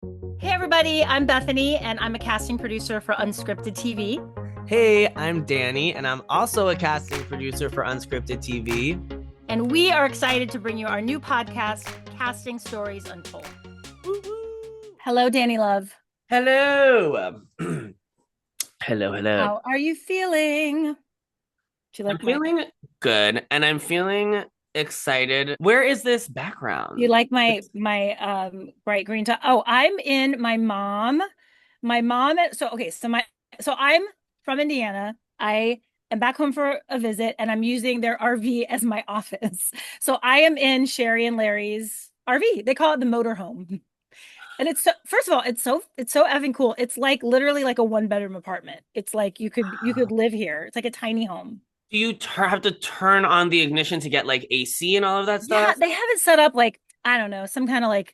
Hey, everybody, I'm Bethany, and I'm a casting producer for Unscripted TV. Hey, I'm Danny, and I'm also a casting producer for Unscripted TV. And we are excited to bring you our new podcast, Casting Stories Untold. Hello, Danny Love. Hello. Hello. How are you feeling? Do you I'm like my feeling good, and I'm feeling excited. Where is this do you background? like my bright green top? Oh, I'm in my mom so I'm from Indiana. I am back home for a visit and I'm using their RV as my office. So I am in Sherry and Larry's RV. They call it the motorhome. And first of all, it's so effing cool. It's like literally like a one bedroom apartment. It's like you could live here. It's like a tiny home. Do you have to turn on the ignition to get like AC and all of that Yeah, stuff? they have it set up like, I don't know, some kind of like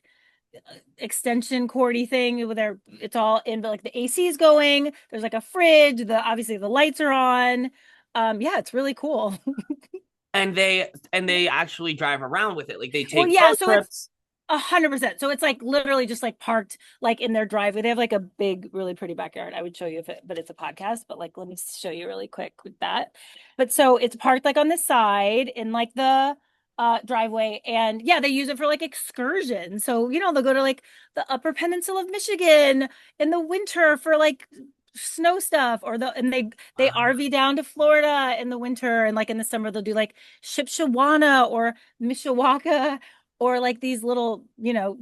extension cordy thing where it's all in, but like the AC is going. There's like a fridge. Obviously the lights are on. Yeah, it's really cool. And they actually drive around with it. Like they Well, take yeah, road so it's trips. 100%. So it's like literally just like parked like in their driveway. They have like a big, really pretty backyard. I would show you but it's a podcast, but like let me show you really quick with that. But so it's parked like on the side in like the driveway, and yeah, they use it for like excursions. So, they'll go to like the Upper Peninsula of Michigan in the winter for like snow stuff, and they RV down to Florida in the winter, and like in the summer they'll do like Shipshawana or Mishawaka, or like these little,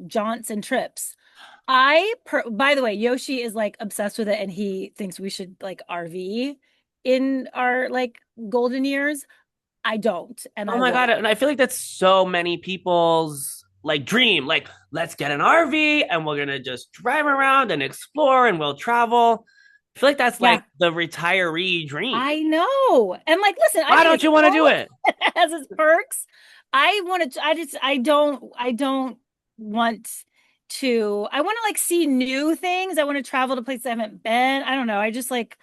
jaunts and trips. By the way, Yoshi is like obsessed with it and he thinks we should like RV in our like golden years. I don't, and Oh I my won't. God. And I feel like that's so many people's like dream. Like, let's get an RV and we're gonna just drive around and explore and we'll travel. I feel like that's Yeah, like the retiree dream. I know. And like, listen, I Why think don't it's you want to do cool. it? It has its perks. I don't want I want to like see new things. I want to travel to places I haven't been. I don't know. I just like,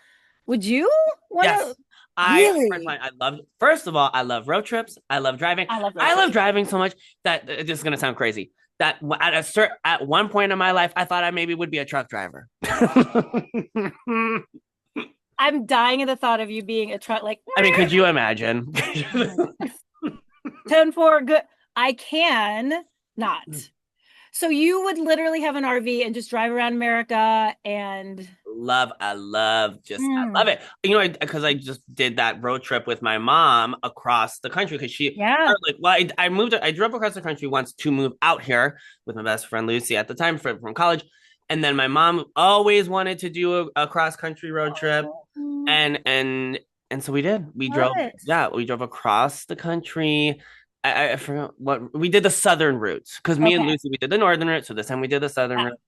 would you want to Yes. I really? personally I love first of all, I love road trips. I love driving. I love road I love trips. driving so much that this is gonna sound crazy. That at one point in my life, I thought I maybe would be a truck driver. I'm dying at the thought of you being a truck like I mean, could you imagine? 10 4 good. I can not. So you would literally have an RV and just drive around America and I love it. Because I just did that road trip with my mom across the country because yeah. I drove across the country once to move out here with my best friend Lucy at the time from college. And then my mom always wanted to do a cross country road trip. Oh, And so we did. love it. We drove across the country. I forgot what we did the southern route because me and Okay. Lucy we did the northern route. So this time we did the southern That, route.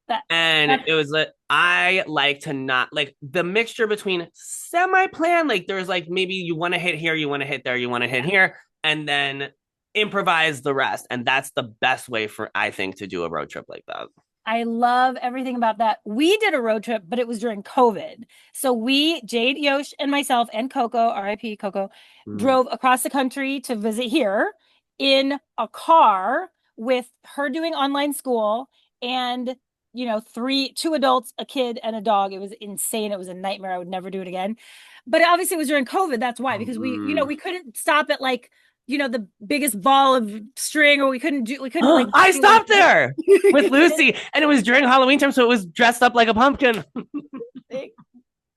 that, And that, it was like I like to not like the mixture between semi-plan, like there's like maybe you want to hit here, you want to hit there, you want to hit yeah. here, and then improvise the rest. And that's the best way for I think to do a road trip like that. I love everything about that. We did a road trip, but it was during COVID. So Jade, Yosh, and myself and Coco, RIP Coco, Mm. drove across the country to visit here in a car with her doing online school and two adults, a kid, and a dog. It was insane. It was a nightmare. I would never do it again. But obviously it was during COVID. That's why, because Mm. we couldn't stop at like, the biggest ball of string, or we couldn't like I do stopped anything. there with Lucy, and it was during Halloween time, so it was dressed up like a pumpkin.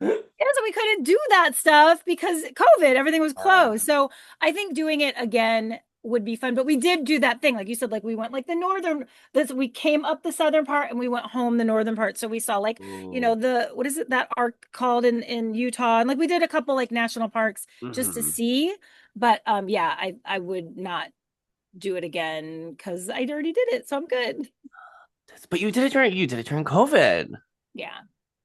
Yeah, so we couldn't do that stuff because COVID, everything was Uh, closed. So I think doing it again would be fun. But we did do that thing, like you said, like we went like the northern. This we came up the southern part and we went home the northern part. So we saw like Ooh. the what is it that arc called in Utah, and like we did a couple like national parks just to Mhm. see. But yeah, I would not do it again because I already did it, so I'm good. But you did it during COVID. Yeah.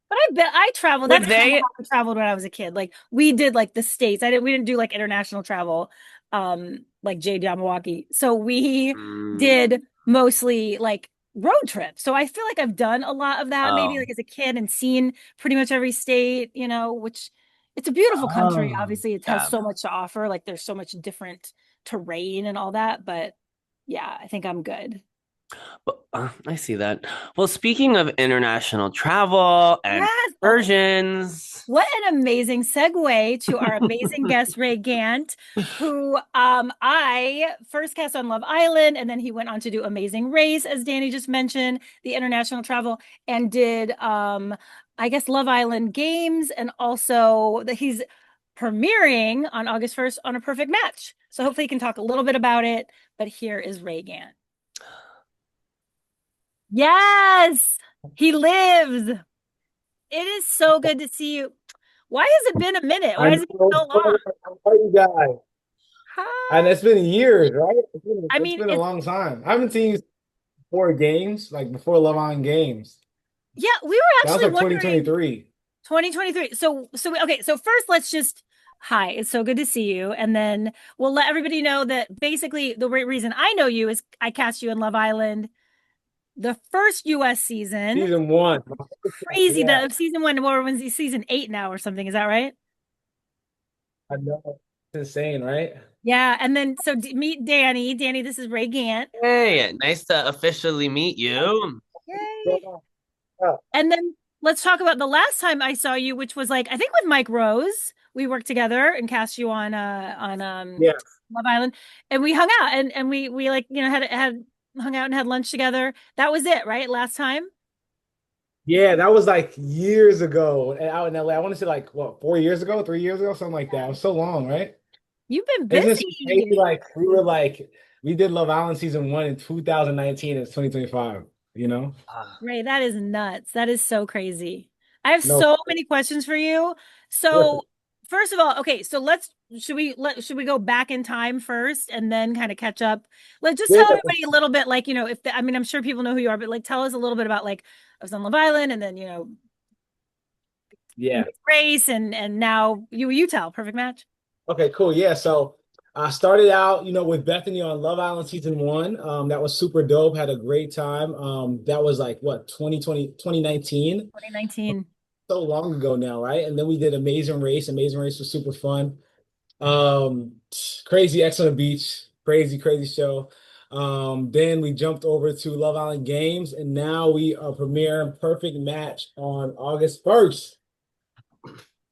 But I bet I traveled. Were That's kind of they? how I traveled when I was a kid. Like we did like the states. We didn't do like international travel, like Jade Yamawaki. So we Mm. did mostly like road trips. So I feel like I've done a lot of that maybe Oh. like as a kid and seen pretty much every state, which it's a beautiful country. Oh. Obviously, it has Yeah. so much to offer. Like there's so much different terrain and all that. But yeah, I think I'm good. But, I see that. Well, speaking of international travel and Yes. Oh, excursions. what an amazing segue to our amazing guest, Ray Gantt, who I first cast on Love Island, and then he went on to do Amazing Race, as Danny just mentioned, the international travel, and did I guess Love Island Games, and also that he's premiering on August 1st on A Perfect Match. So hopefully he can talk a little bit about it. But here is Ray Gantt. Yes, he lives. It is so good to see you. Why has it been a minute? I Why has it been know. so long? How are you guys? And Hi. it's been years, right? I It's mean, been a it's long time. I haven't seen you before games, like before Love Island games. yeah, we were That was actually like wondering 2023. 2023. Okay, so first let's just hi, it's so good to see you. And then we'll let everybody know that basically the reason I know you is I cast you in Love Island, the first US season. Season one. Crazy Yeah, that season one, or when's season 8 now or something, is that right? I know. It's insane, right? Yeah, and then so meet Danny. Danny, this is Ray Gant. Hey, nice to officially meet you. Yay. And then let's talk about the last time I saw you, which was like I think with Mike Rose. We worked together and cast you on Yeah. Love Island, and we hung out and we like had hung out and had lunch together. That was it, right? Last time. Yeah, that was like years ago out in LA. I want to say like what, 4 years ago, 3 years ago, something like that. It was so long, right? You've been Isn't it crazy? busy. Like we did Love Island season one in 2019. It's 2025, you know? Ah, Ray, that is nuts. That is so crazy. I have No. so many questions for you. So, first of all, okay, so let's should we go back in time first and then kind of catch up? Let's just Yeah, tell everybody a little bit, like, if I mean, I'm sure people know who you are, but like tell us a little bit about like I was on Love Island and then, yeah. Grace and now you tell. Perfect match. Okay, cool. Yeah. So I started out, with Bethany on Love Island season one. That was super dope. Had a great time. That was like what, 2020, 2019. 2019. So long ago now, right? And then we did Amazing Race. Amazing Race was super fun. Um, Crazy X on the Beach. Crazy, crazy show. Then we jumped over to Love Island Games, and now we are premiering Perfect Match on August 1st.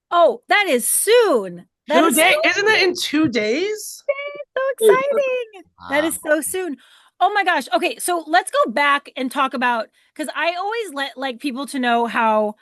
Oh, that is soon. That two is so days? Isn't that in 2 days? so exciting. That Wow. is so soon. Oh my gosh. Okay, so let's go back and talk about because I always let like people to know how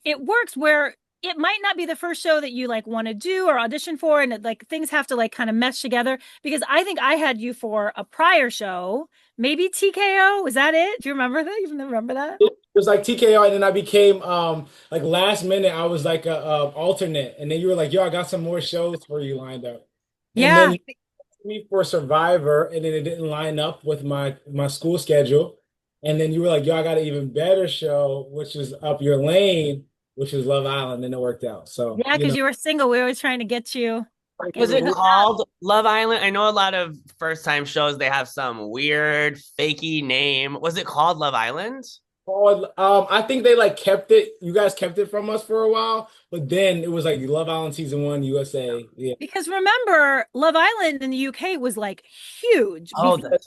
it works where it might not be the first show that you like want to do or audition for and like things have to like kind of mesh together because I think I had you for a prior show, maybe TKO. Was that it? Do you remember that? You remember that? It was like TKO, and then I became like last minute. I was like a alternate, and then you were like, "Yo, I got some more shows for you lined up," and then Yeah. you asked me for Survivor, and then it didn't line up with my school schedule, and then you were like, "Yo, I got an even better show, which is up your lane, which is Love Island," and it worked out. So Yeah, because you were single. We were always trying to get Was you it hooked up. called Love Island? I know a lot of first time shows, they have some weird, fakey name. Was it called Love Island? I think they like kept it. You guys kept it from us for a while, but then it was like Love Island season one, USA. Yeah. Because remember, Love Island in the UK was like huge Oh, that's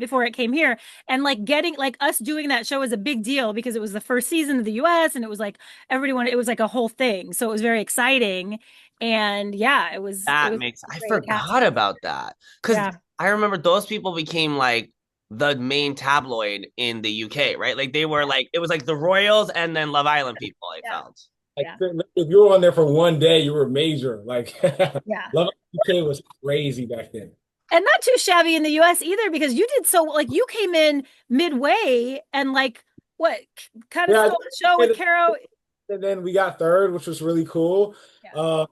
before it came here. And like getting like us doing that show was a big deal because it was the first season of the US and it was like everybody wanted it was like a whole thing. So it was very exciting. And yeah, it that was makes I great forgot casting. about that. Because Yeah. I remember those people became like the main tabloid in the UK, right? Like they were like it was like the Royals and then Love Island people, I Yeah. felt. Like Yeah. if you were on there for one day, you were major. Like Yeah. Love UK was crazy back then. And not too shabby in the US either because you did so like you came in midway and like what kind of Yeah, stole the show with Caro. and then we got third, which was really cool. Yeah.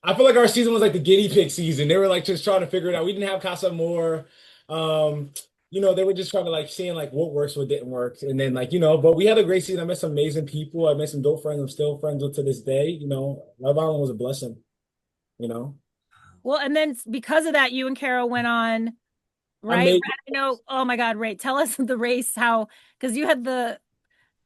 I feel like our season was like the guinea pig season. They were like just trying to figure it out. We didn't have Casa More. They were just trying to like seeing like what works, what didn't work. And then like, but we had a great season. I met some amazing people. I met some dope friends I'm still friends with to this day. Love Island was a blessing, you know. Well, and then because of that, you and Carol went on, I right? made Oh my God, Ray, tell us the race, how, because you had the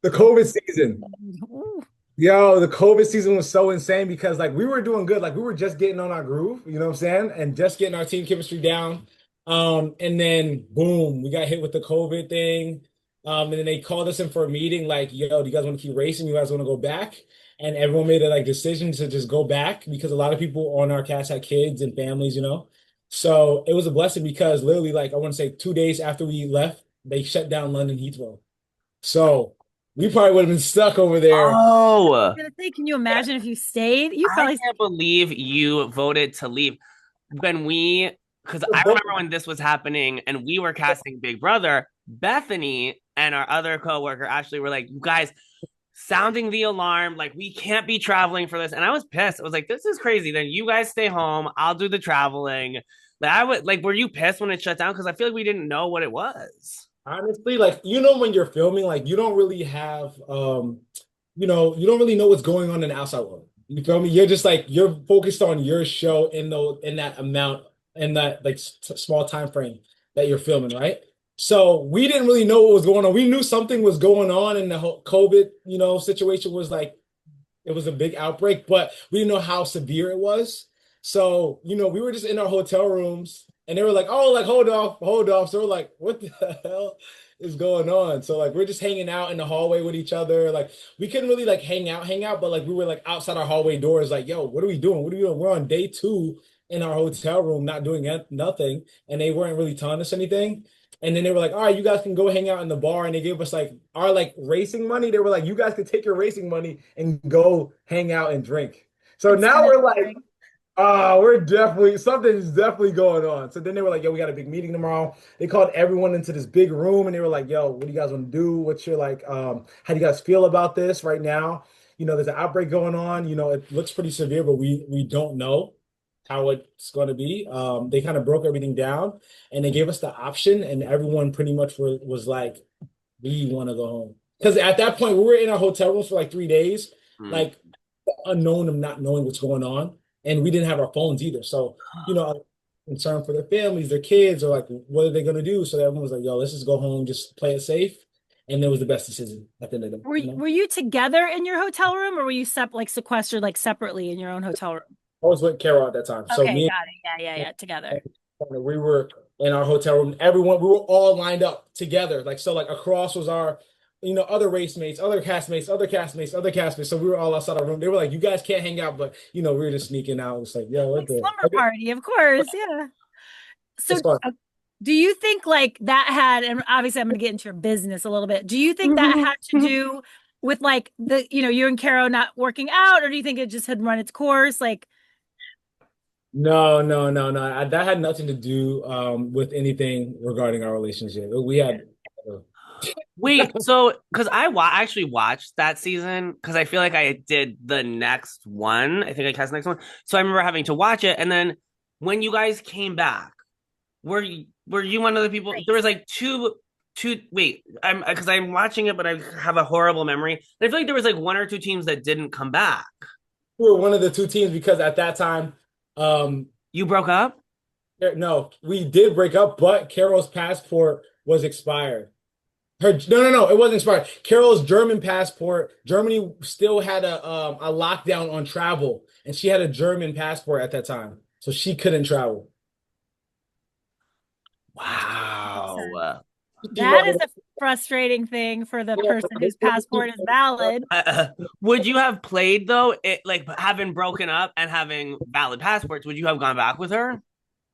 the, COVID season. ooh, Yo, the COVID season was so insane because like we were doing good. Like we were just getting on our groove, you know what I'm saying? And just getting our team chemistry down. And then boom, we got hit with the COVID thing. And then they called us in for a meeting, like, yo, do you guys want to keep racing? You guys want to go back? And everyone made a like decision to just go back because a lot of people on our cast had kids and families, you know. So it was a blessing because literally, like I want to say 2 days after we left, they shut down London Heathrow. So we probably would have been stuck over there. Oh, Gonna say, can you imagine if you stayed? You I probably can't believe you voted to leave. When we, because I remember when this was happening and we were casting Big Brother, Bethany and our other coworker Ashley were like, you guys sounding the alarm, like we can't be traveling for this. And I was pissed. I was like, this is crazy. Then you guys stay home. I'll do the traveling. Like I would like, were you pissed when it shut down? Because I feel like we didn't know what it was. Honestly, like you know, when you're filming, like you don't really have you don't really know what's going on in the outside world. You feel me? You're just like you're focused on your show in that amount in that like small time frame that you're filming, right? So we didn't really know what was going on. We knew something was going on, and the whole COVID, situation was like it was a big outbreak, but we didn't know how severe it was. So, we were just in our hotel rooms and they were like, oh, like, hold off, hold off. So we're like, what the hell is going on? So like we're just hanging out in the hallway with each other. Like we couldn't really like hang out, but like we were like outside our hallway doors, like, yo, what are we doing? What are we doing? We're on day 2 in our hotel room, not doing nothing. And they weren't really telling us anything. And then they were like, all right, you guys can go hang out in the bar. And they gave us like our like racing money. They were like, you guys can take your racing money and go hang out and drink. So now instead of we're like, we're definitely something's definitely going on. So then they were like, yo, we got a big meeting tomorrow. They called everyone into this big room and they were like, yo, what do you guys want to do? What's your like how do you guys feel about this right now? There's an outbreak going on. It looks pretty severe, but we don't know how it's going to be. They kind of broke everything down and they gave us the option, and everyone pretty much was like, we want to go home. Because at that point, we were in our hotel rooms for like 3 days, Mm. like unknown of not knowing what's going on. And we didn't have our phones either. So, I was concerned for their families, their kids, or like, what are they going to do? So everyone was like, yo, let's just go home, just play it safe. And it was the best decision at the end of the day. were you together in your hotel room or were you like sequestered like separately in your own hotel room? I was with Carol at that time. So Okay, me got it. Yeah, together. we were in our hotel room. Everyone, we were all lined up together. Like so, like across was our, other race mates, other castmates, other castmates, other castmates. So we were all outside our room. They were like, "You guys can't hang out," but we were just sneaking out. It's like, "Yo, what Like the?" slumber party, of course. Yeah. So, It's fun. do you think like that had, and obviously I'm going to get into your business a little bit. Do you think that had to do with like you and Caro not working out, or do you think it just had run its course? Like, No, no, no, no. That had nothing to do with anything regarding our relationship. We had. Wait, so because actually watched that season because I feel like I did the next one. I think I cast the next one. So I remember having to watch it. And then when you guys came back, were you one of the people? right. There was like two. Wait, I'm watching it, but I have a horrible memory. And I feel like there was like one or two teams that didn't come back. We were one of the two teams because at that time, You broke up? no, we did break up, but Carol's passport was expired. No, it wasn't expired. Carol's German passport, Germany still had a lockdown on travel, and she had a German passport at that time, so she couldn't travel. Wow. That is a frustrating thing for the person whose passport is valid. Would you have played though? It like having broken up and having valid passports. Would you have gone back with her?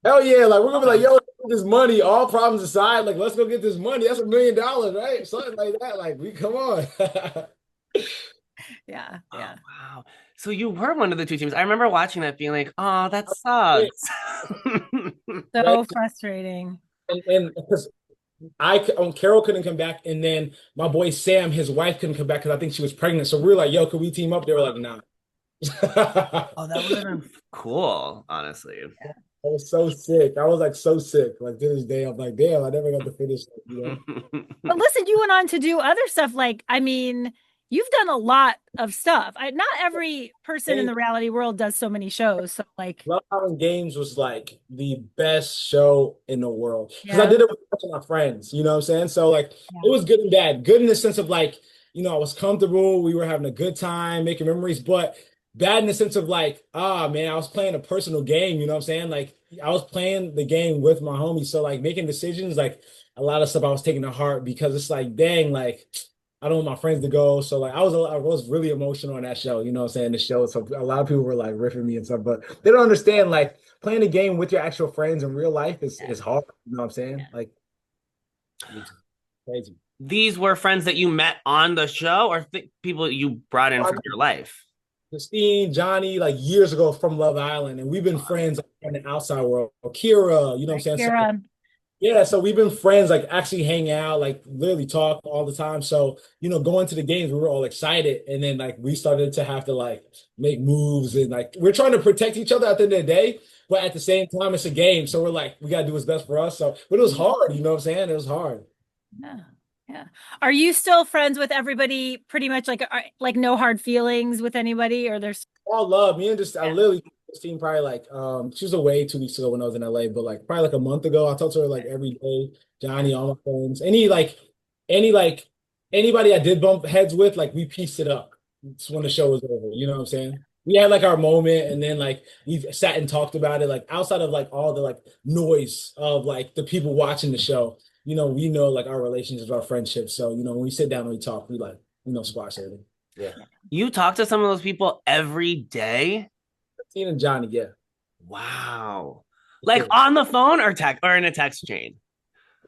Hell yeah, like we're gonna be like, yo, let's get this money, all problems aside, like let's go get this money. That's $1 million, right? Something like that. Like we come on. Yeah. Oh, wow. So you were one of the two teams. I remember watching that, being like, "Oh, that sucks." So frustrating. And because Carol couldn't come back, and then my boy Sam, his wife couldn't come back because I think she was pregnant. So we were like, yo, could we team up? They were like, nah. Oh, that would have been cool, honestly. I was so sick. I was like so sick. Like to this day, I'm like, damn, I never got to finish. But listen, you went on to do other stuff. Like, I mean, you've done a lot of stuff. Not every person in the reality world does so many shows. So, like, Love Island Games was like the best show in the world because I yeah, did it with my friends. You know what I'm saying? So like, it was good and bad. Good in the sense of like, I was comfortable. We were having a good time, making memories, but bad in the sense of like, man, I was playing a personal game. You know what I'm saying? Like, I was playing the game with my homies, so like making decisions, like a lot of stuff I was taking to heart because it's like, dang, like I don't want my friends to go. So like I was really emotional on that show, you know what I'm saying? The show. So a lot of people were like riffing me and stuff, but they don't understand like playing a game with your actual friends in real life Yeah. is hard. You know what I'm Yeah. saying? Like it's crazy. These were friends that you met on the show, or people you brought in from your life? Christine, Johnny, like years ago from Love Island, and we've been friends in the outside world. Kira, you know what I'm saying? So Kira. yeah, so we've been friends, like actually hang out, like literally talk all the time. So, going to the games, we were all excited. And then like we started to have to like make moves and like we're trying to protect each other at the end of the day, but at the same time, it's a game. So we're like, we gotta do what's best for us. So, but it was hard, you know what I'm saying? It was hard. Yeah. Yeah. Are you still friends with everybody pretty much like no hard feelings with anybody or there's All love. Me and just I yeah. literally Christine probably like she was away 2 weeks ago when I was in LA, but like probably like a month ago, I talked to her like every day. Johnny, all my friends, any anybody I did bump heads with, like we pieced it up. It's when the show was over. You know what I'm saying? We had like our moment, and then like we sat and talked about it. Like outside of like all the like noise of like the people watching the show, we know like our relationships, our friendships. So when we sit down and we talk, we like squash everything. Yeah. You talk to some of those people every day? Christine and Johnny, yeah. Wow. Like on the phone or text or in a text chain?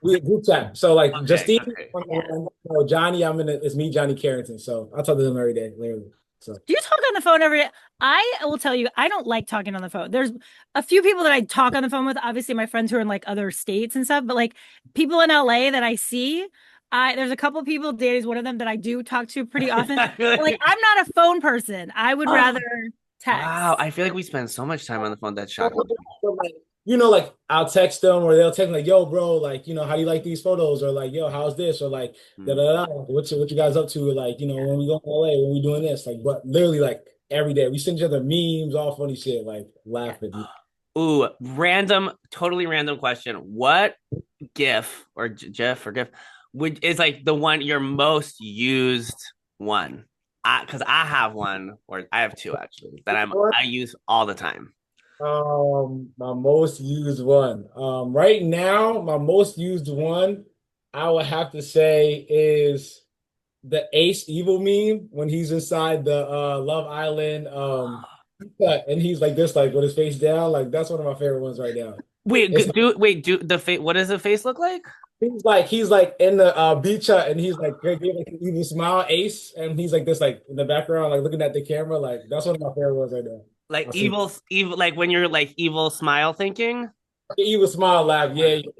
We group chat. So like Okay, Justine, okay. Johnny, it's me, Johnny Carrington. So I talk to them every day, literally. So Do you talk on the phone every day? I will tell you, I don't like talking on the phone. There's a few people that I talk on the phone with, obviously my friends who are in like other states and stuff, but like people in LA that I see, there's a couple people, Danny's one of them that I do talk to pretty often. Like I'm not a phone person. I would rather text. Wow, I feel like we spend so much time on the phone. That's shocking. like I'll text them or they'll text me like, yo, bro, like, how do you like these photos? Or like, yo, how's this? Or like, da da da. What you guys up to? Like, when we go to LA, when we doing this, like, but literally like every day we send each other memes, all funny shit, like laughing. Ooh, totally random question. What GIF or GIF or GIF is like the one your most used one? Because I have one, or I have two actually that I use all the time. My most used one. Right now, my most used one, I would have to say is the Ace Evil meme when he's inside the Love Island and he's like this, like with his face down. Like that's one of my favorite ones right now. Wait, It's do the face. What does the face look like? he's like in the beach hut and he's like giving like an evil smile, Ace, and he's like this, like in the background, like looking at the camera. Like that's one of my favorite ones right now. Like evil, like when you're like evil smile thinking. The evil smile laugh, yeah, Okay.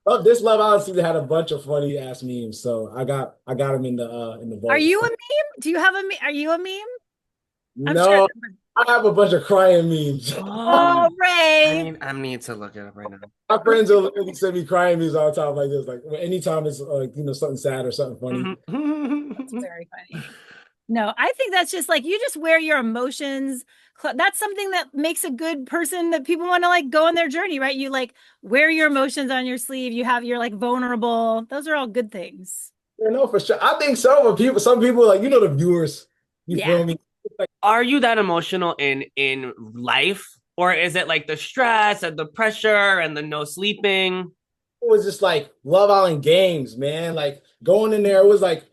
yeah. This Love Island season had a bunch of funny ass memes, so I got them in the Are vault. you a meme? Do you have a meme? Are you a meme? I'm No, sure. I have a bunch of crying memes. Oh, Ray. I need to look it up right now. My friends will literally send me crying memes all the time like this. Like anytime it's something sad or something funny. That's very funny. No, I think that's just like you just wear your emotions. That's something that makes a good person that people want to like go on their journey, right? You like wear your emotions on your sleeve. You're like vulnerable. Those are all good things. Yeah, no, for sure. I think so. But some people like the viewers. You Yeah. feel me? Are you that emotional in life, or is it like the stress and the pressure and the no sleeping? It was just like Love Island games, man. Like going in there, it was like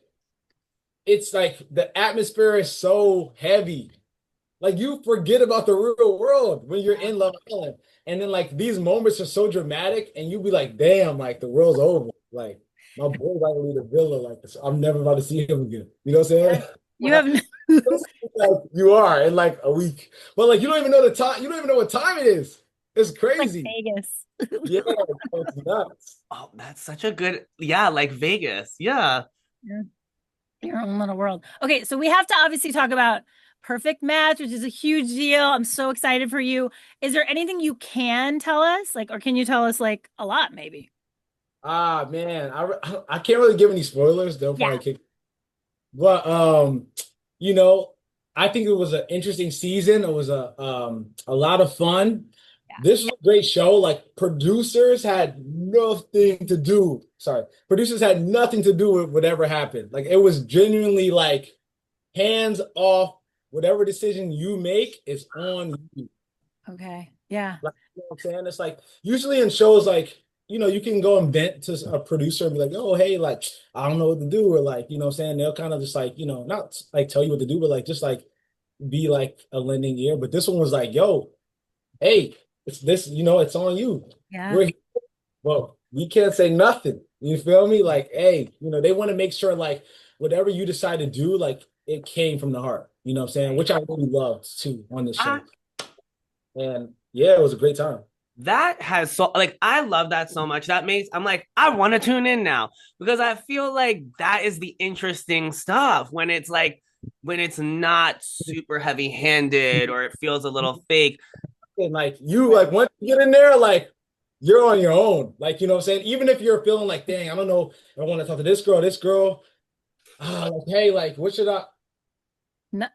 it's like the atmosphere is so heavy. Like you forget about the real world when you're in Love Island. And then like these moments are so dramatic and you be like, damn, like the world's over. Like my boy about to leave the villa, like I'm never about to see him again. You know what I'm saying? You have Like, you are in like a week. But like you don't even know the time, you don't even know what time it is. It's like crazy. Vegas. Yeah, it's nuts. Oh, that's such a good, yeah, like Vegas. Yeah. Yeah. Your own little world. Okay, so we have to obviously talk about Perfect Match, which is a huge deal. I'm so excited for you. Is there anything you can tell us? Like, or can you tell us like a lot, maybe? Ah man, I can't really give any spoilers. They'll Yeah. probably kick. But you know, I think it was an interesting season. It was a lot of fun. Yeah. This was a great show. Like producers had nothing to do. Sorry, producers had nothing to do with whatever happened. Like it was genuinely like hands off. Whatever decision you make is on you. Okay. Yeah. Like know what I'm saying? It's like usually in shows like, you can go and vent to a producer and be like, oh, hey, like, I don't know what to do. Or like, what I'm saying? They'll kind of just like, not like tell you what to do, but like just like be like a lending ear. But this one was like, yo, hey, it's this, it's on you. Yeah. We're Well, we can't say nothing. You feel me? Like, hey, they want to make sure like whatever you decide to do, like it came from the heart. You know what I'm saying? Which I really loved too on this Uh, show. And yeah, it was a great time. that has so like I love that so much. That makes I'm like, I want to tune in now because I feel like that is the interesting stuff when it's like when it's not super heavy-handed or it feels a little fake. And like you, like once you get in there, like you're on your own. Like, what I'm saying? Even if you're feeling like, dang, I don't know if I want to talk to this girl. Like, hey, like, what should I? No,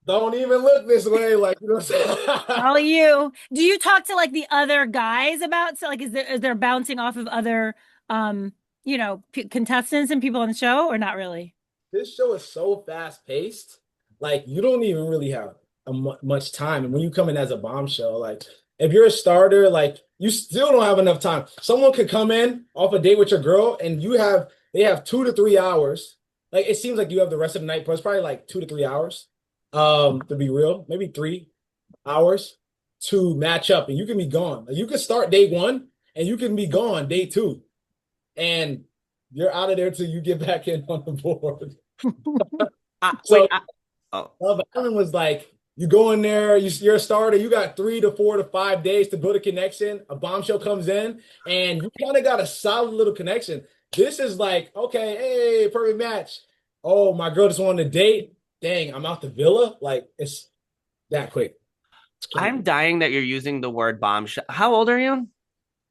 Don't even look this way. Like, you know what I'm saying? all you. Do you talk to like the other guys about, so like is there bouncing off of other contestants and people on the show, or not really? This show is so fast paced. Like, you don't even really have much time. And when you come in as a bombshell, like, if you're a starter, like, you still don't have enough time. Someone could come in off a date with your girl, and they have 2 to 3 hours. Like, it seems like you have the rest of the night, but it's probably like 2 to 3 hours. To be real, maybe 3 hours to match up, and you can be gone. Like, you can start day one, and you can be gone day two, and you're out of there till you get back in on the board. So Oh, Love Island was like you go in there, you're a starter, you got 3 to 4 to 5 days to build a connection. A bombshell comes in, and you kind of got a solid little connection. This is like, okay, hey, perfect match. Oh, my girl just wanted a date. Dang, I'm out the villa. Like it's that quick. It's I'm crazy. dying that you're using the word bombshell. How old are you?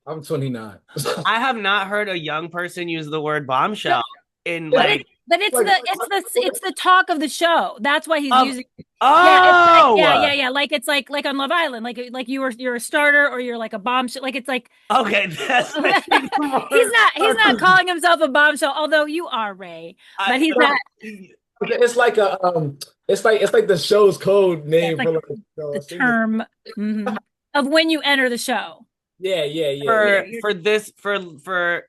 I'm 29. I have not heard a young person use the word No, bombshell in but it's like but it's Like, the talk of the show. That's why he's of using. Yeah, it's like oh like it's like on Love Island, like you're a starter or you're like a bombshell. Like it's like okay, that's making more he's not calling himself a bombshell, although you are, Ray, but he's not. it's like it's like the show's code Yeah, it's name like for like the a single. term of when you enter the show. Yeah, yeah, yeah, yeah. for this for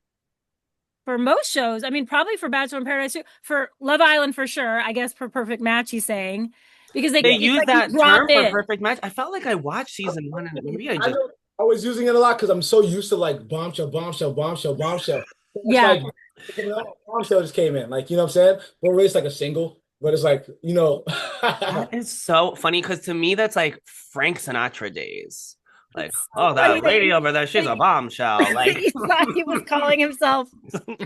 For most shows, I mean, probably for Bachelor in Paradise too, for Love Island for sure. I guess for Perfect Match, he's saying, because they it's use like you that drop term for in. perfect match. I felt like I watched season one and maybe I I just know I was using it a lot because I'm so used to like bombshell, bombshell, bombshell, bombshell. It's Yeah, like bombshell just came in, like, you know what I'm saying? But really, it's like a single, but it's like, that is so funny because to me that's like Frank Sinatra days. Like, it's so oh, funny that lady over there, she's a bombshell. that Like, you thought he was calling himself a like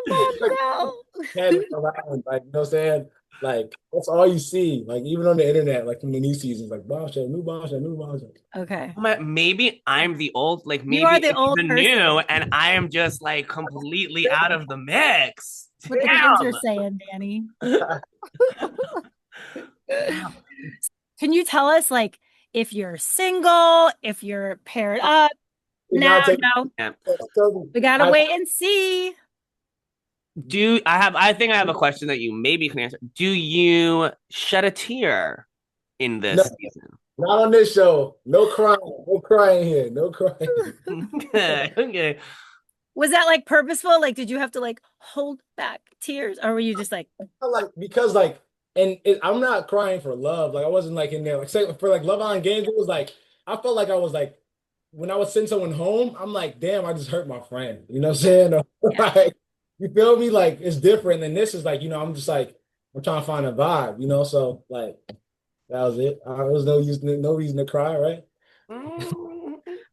bombshell. head around, like, you know what I'm saying? Like that's all you see, like even on the internet, like from the new seasons, like bombshell, new bombshell, new bombshell. Okay, maybe I'm the old, like you are maybe the it's old the person. new, and I am just like completely out of the mix. What the kids are saying, Danny. Damn. Can you tell us, like, if you're single, if you're paired up? You know, No, I take no, Yeah. we gotta I, wait and see. Do I have? I think I have a question that you maybe can answer. Do you shed a tear in no, this season? not on this show. No crying here, no crying. Okay. Okay. Was that like purposeful? Like, did you have to like hold back tears, or were you just like, Like because like I'm not crying for love. Like I wasn't like in there like say for like Love Island games. It was like I felt like I was like when I would send someone home. I'm like, damn, I just hurt my friend. You know what I'm saying? yeah, Like you feel me? Like it's different. And this is like I'm just like I'm trying to find a vibe. So like that was it. There was no reason to cry, right?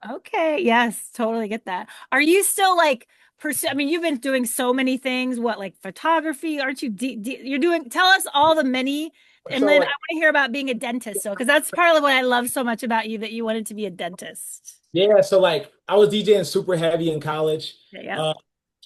okay, yes, totally get that. Are you still like pursue? I mean, you've been doing so many things. What, like photography? Aren't you? You're doing. Tell us all the many, and So then I like want to hear about being a dentist. So, because that's part of what I love so much about you, that you wanted to be a dentist. yeah, so like I was DJing super heavy in college. Yeah, yeah, Uh,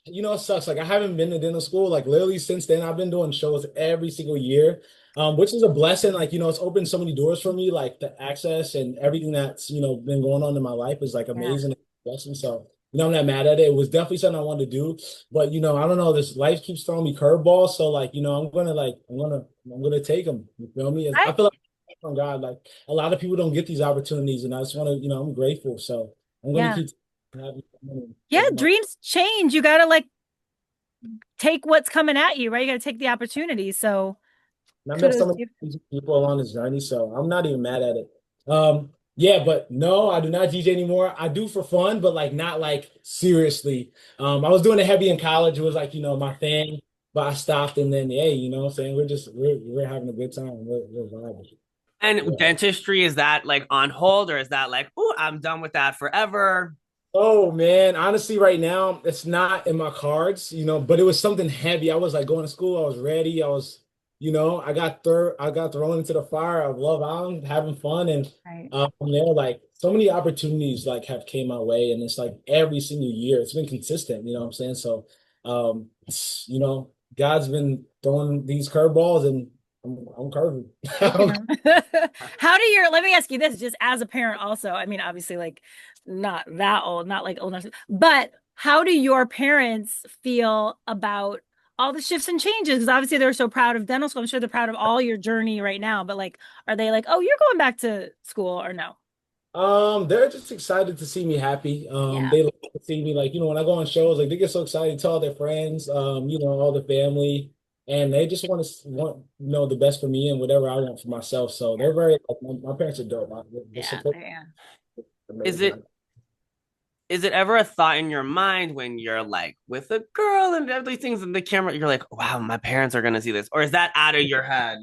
it sucks. Like I haven't been to dental school. Like literally since then, I've been doing shows every single year, which is a blessing. Like it's opened so many doors for me. Like the access and everything that's been going on in my life is like yeah. amazing blessing. So I'm not mad at it. It was definitely something I wanted to do, but I don't know. This life keeps throwing me curveballs. So like I'm gonna take them. You feel me? I I feel like from God. Like a lot of people don't get these opportunities, and I just want to, I'm grateful. So I'm going to Yeah. keep having Yeah, dreams change. You got to like take what's coming at you, right? You got to take the opportunity. So And I met kudos some to of you. these people along this journey, so I'm not even mad at it. Yeah, but no, I do not DJ anymore. I do for fun, but like not like seriously. I was doing it heavy in college. It was like, my thing, but I stopped and then hey, what I'm saying? We're having a good time. We're vibing. And Yeah. dentistry, is that like on hold or is that like, oh, I'm done with that forever? Oh man, honestly, right now it's not in my cards, but it was something heavy. I was like going to school, I was ready, I got thrown into the fire of Love Island, having fun, and Right. from there, like so many opportunities like have came my way, and it's like every single year, it's been consistent. You know what I'm saying? So, God's been throwing these curveballs, and I'm curving. Taking them. Let me ask you this, just as a parent also. I mean, obviously, like not that old, not like old enough, but how do your parents feel about all the shifts and changes? Because obviously they're so proud of dental school. I'm sure they're proud of all your journey right now, but like, are they like, oh, you're going back to school or no? They're just excited to see me happy. Yeah. They like to see me like, when I go on shows, like they get so excited to tell all their friends, all the family, and they just want the best for me and whatever I want for myself. So they're very like my parents are dope. The Yeah. support Yeah. is Is amazing. it is it ever a thought in your mind when you're like with a girl and everything's in the camera, you're like, wow, my parents are gonna see this? Or is that out of your head?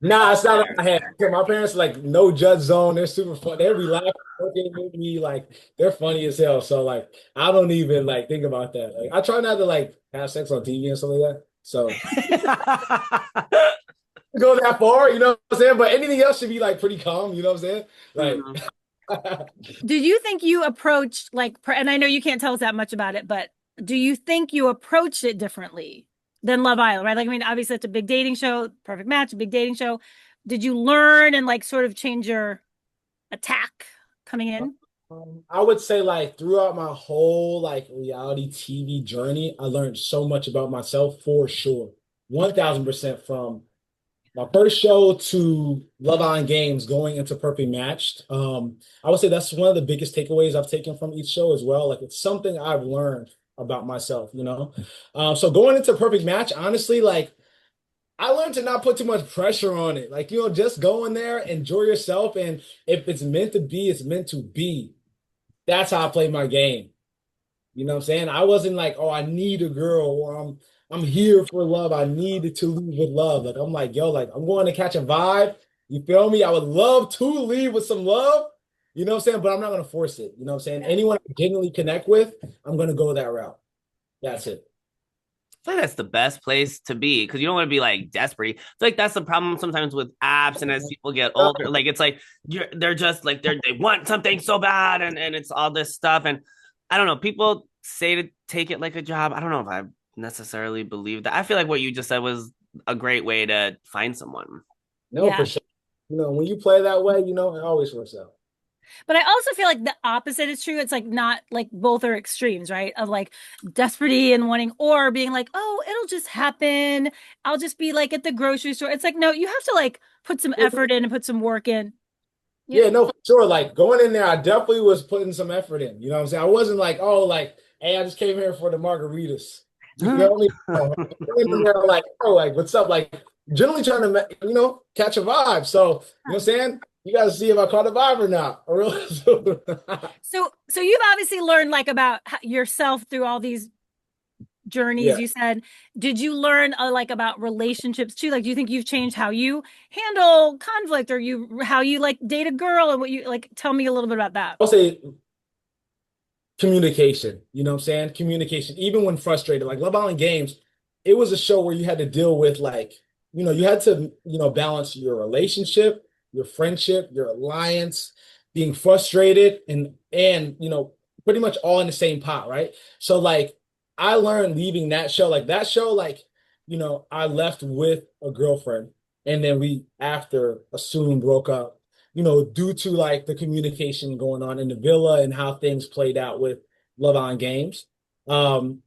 Nah, it's not in my head. Yeah, my parents like no judge zone. They're super fun. They be laughing, working with me. Like they're funny as hell. So like I don't even like think about that. Like I try not to like have sex on TV and stuff like that. So go that far, you know what I'm saying? But anything else should be like pretty calm, you know what I'm saying? Like Mhm. Did you think you approached like, and I know you can't tell us that much about it, but do you think you approached it differently than Love Island, right? Like, I mean, obviously it's a big dating show, perfect match, a big dating show. Did you learn and like sort of change your attack coming in? I would say like throughout my whole like reality TV journey, I learned so much about myself for sure. 1000% from my first show to Love Island Games going into Perfect Matched. I would say that's one of the biggest takeaways I've taken from each show as well. Like it's something I've learned about myself. So going into Perfect Match, honestly, like I learned to not put too much pressure on it. Like, just go in there, enjoy yourself, and if it's meant to be, it's meant to be. That's how I play my game. You know what I'm saying? I wasn't like, oh, I need a girl or I'm here for love. I need to leave with love. Like I'm like, yo, like I'm going to catch a vibe. You feel me? I would love to leave with some love. You know what I'm saying? But I'm not gonna force it. You know what I'm saying? Anyone I genuinely connect with, I'm gonna go that route. That's it. I feel like that's the best place to be because you don't want to be like desperate. I feel like that's the problem sometimes with apps, and as people get older, like it's like they're just like they want something so bad, and it's all this stuff. And I don't know, people say to take it like a job. I don't know if I necessarily believe that. I feel like what you just said was a great way to find someone. No, for Yeah. sure. When you play that way, it always works out. But I also feel like the opposite is true. It's like not like both are extremes, right? Of like desperately and wanting, or being like, oh, it'll just happen. I'll just be like at the grocery store. It's like, no, you have to like put some effort in and put some work in. You Yeah, know? no, for sure. Like going in there, I definitely was putting some effort in. You know what I'm saying? I wasn't like, oh, like, hey, I just came here for the margaritas. You feel me? No, I went in there like, oh, like, what's up? Like, generally trying to, catch a vibe. So, you know what I'm saying? You got to see if I caught a vibe or not. Or real. So you've obviously learned like about yourself through all these journeys. Yeah. You said, did you learn like about relationships too? Like, do you think you've changed how you handle conflict, or how you like date a girl, and what you like? Tell me a little bit about that. I'll say communication. You know what I'm saying? Communication. Even when frustrated, like Love Island Games, it was a show where you had to deal with like, you had to, balance your relationship, your friendship, your alliance, being frustrated and pretty much all in the same pot, right? So like I learned leaving that show, like, I left with a girlfriend and then we after soon broke up due to like the communication going on in the villa and how things played out with Love On Games. And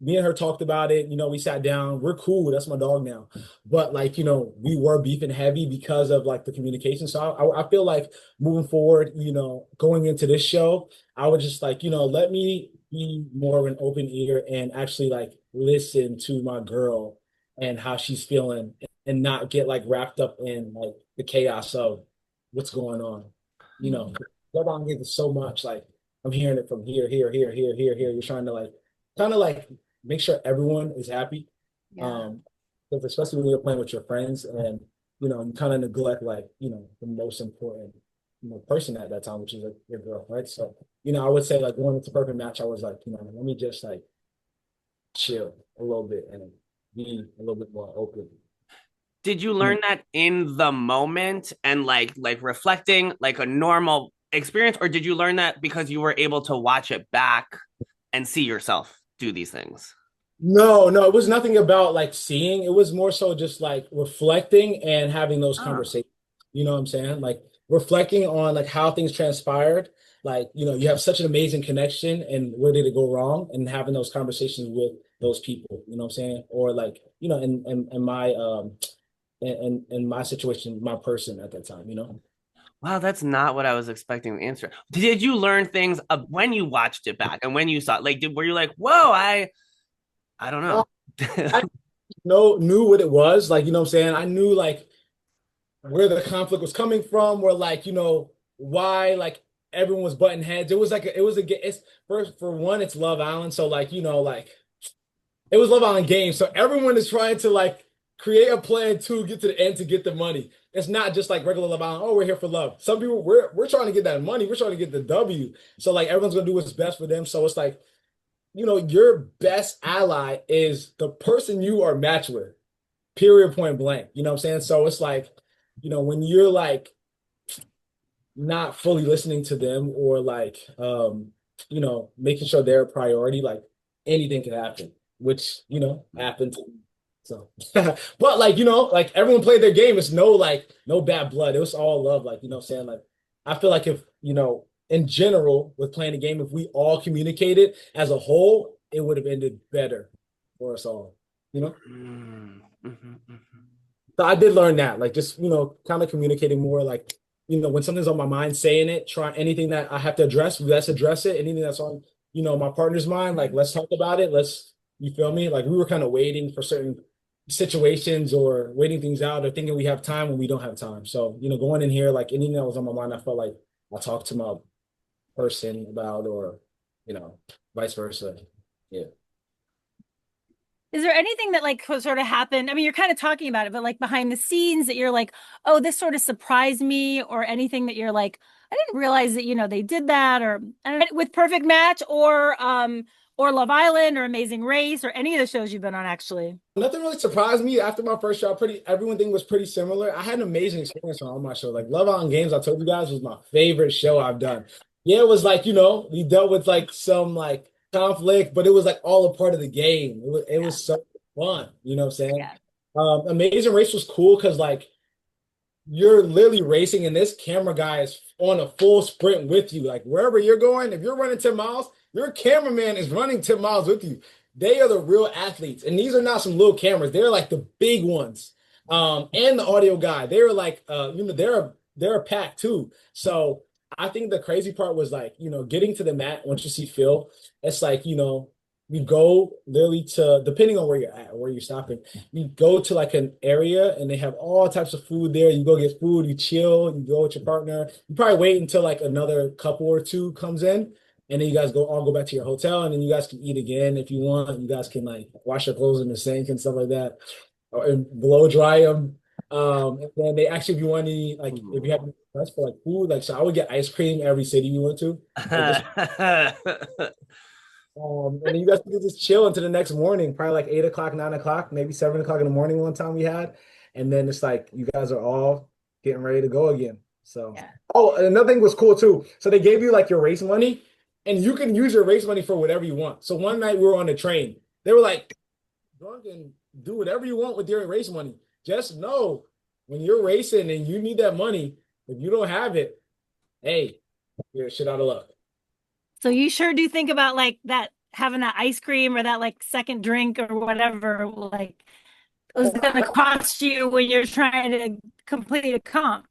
me and her talked about it. We sat down. We're cool. That's my dog now. But like, we were beefing heavy because of like the communication. So I feel like moving forward, going into this show, I would just like, let me be more of an open ear and actually like listen to my girl and how she's feeling and not get like wrapped up in like the chaos of what's going on. Love on Games is so much like I'm hearing it from here, here, here, here, here, here. You're trying to like kind of like make sure everyone is happy. Yeah. Because especially when you're playing with your friends and you kind of neglect like, the most important, person at that time, which is like your girl, right? So, I would say like going into perfect match, I was like, let me just like chill a little bit and be a little bit more open. Did you learn that in the moment and like reflecting like a normal experience, or did you learn that because you were able to watch it back and see yourself do these things? No, no, it was nothing about like seeing. It was more so just like reflecting and having those Oh. conversations. You know what I'm saying? Like reflecting on like how things transpired. Like, you have such an amazing connection and where did it go wrong? And having those conversations with those people, you know what I'm saying? Or like, in my in my situation, my person at that time. Wow, that's not what I was expecting the answer. Did you learn things when you watched it back and when you saw it? Like, were you like, whoa, I don't Uh, know. I knew what it was. Like, you know what I'm saying? I knew like where the conflict was coming from, or like, why like everyone was butting heads. It was like it's for one, it's Love Island. So like, like it was Love Island Games. So everyone is trying to like create a plan to get to the end to get the money. It's not just like regular Love Island. Oh, we're here for love. Some people we're trying to get that money. We're trying to get the W. So like everyone's gonna do what's best for them. So it's like, your best ally is the person you are matched with. Period, point blank. You know what I'm saying? So it's like, when you're like not fully listening to them or like making sure they're a priority, like anything can happen, which happened. So but like, like everyone played their game. It's no bad blood. It was all love. Like, what I'm saying? Like I feel like if, in general with playing the game, if we all communicated as a whole, it would have ended better for us all, you know? Mm, mhm, mhm. So I did learn that, like just, kind of communicating more, like, when something's on my mind, saying it, try anything that I have to address, let's address it. Anything that's on, my partner's mind, like, let's talk about it. You feel me? Like we were kind of waiting for certain situations or waiting things out or thinking we have time when we don't have time. So, going in here, like anything that was on my mind, I felt like I talked to my person about, or, you know, vice versa. Yeah. Is there anything that like sort of happened? I mean, you're kind of talking about it, but like behind the scenes that you're like, oh, this sort of surprised me, or anything that you're like, I didn't realize that, they did that, or I don't know, with Perfect Match or Love Island or Amazing Race or any of the shows you've been on, actually. Nothing really surprised me after my first show. Everything was pretty similar. I had an amazing experience on all my shows. Like Love on Games, I told you guys was my favorite show I've done. Yeah, it was like, we dealt with like some like conflict, but it was like all a part of the game. It Yeah. was so fun, you know what I'm saying? Yeah. Amazing Race was cool because like you're literally racing and this camera guy is on a full sprint with you. Like wherever you're going, if you're running 10 miles, your cameraman is running 10 miles with you. They are the real athletes. And these are not some little cameras. They're like the big ones. And the audio guy, they were like, they're a pack too. So I think the crazy part was like, getting to the mat once you see Phil, it's like, you go literally to, depending on where you're at, where you're stopping, you go to like an area and they have all types of food there. You go get food, you chill, you go with your partner. You probably wait until like another couple or two comes in, and then you guys go back to your hotel, and then you guys can eat again if you want. You guys can like wash your clothes in the sink and stuff like that, or and blow dry them. And then they actually, if you want any, like if you have any requests for like food, like so I would get ice cream every city we went to. Like this and then you guys could just chill until the next morning, probably like 8 o'clock, 9 o'clock, maybe 7 o'clock in the morning one time we had. And then it's like you guys are all getting ready to go again. So, Yeah. oh, and another thing was cool too. So they gave you like your race money, and you can use your race money for whatever you want. So one night we were on the train. They were like, drunk and do whatever you want with your race money. Just know when you're racing and you need that money, if you don't have it, hey, you're shit out of luck. So you sure do think about like that having that ice cream or that like second drink or whatever, like was going to cost you when you're trying to complete a comp.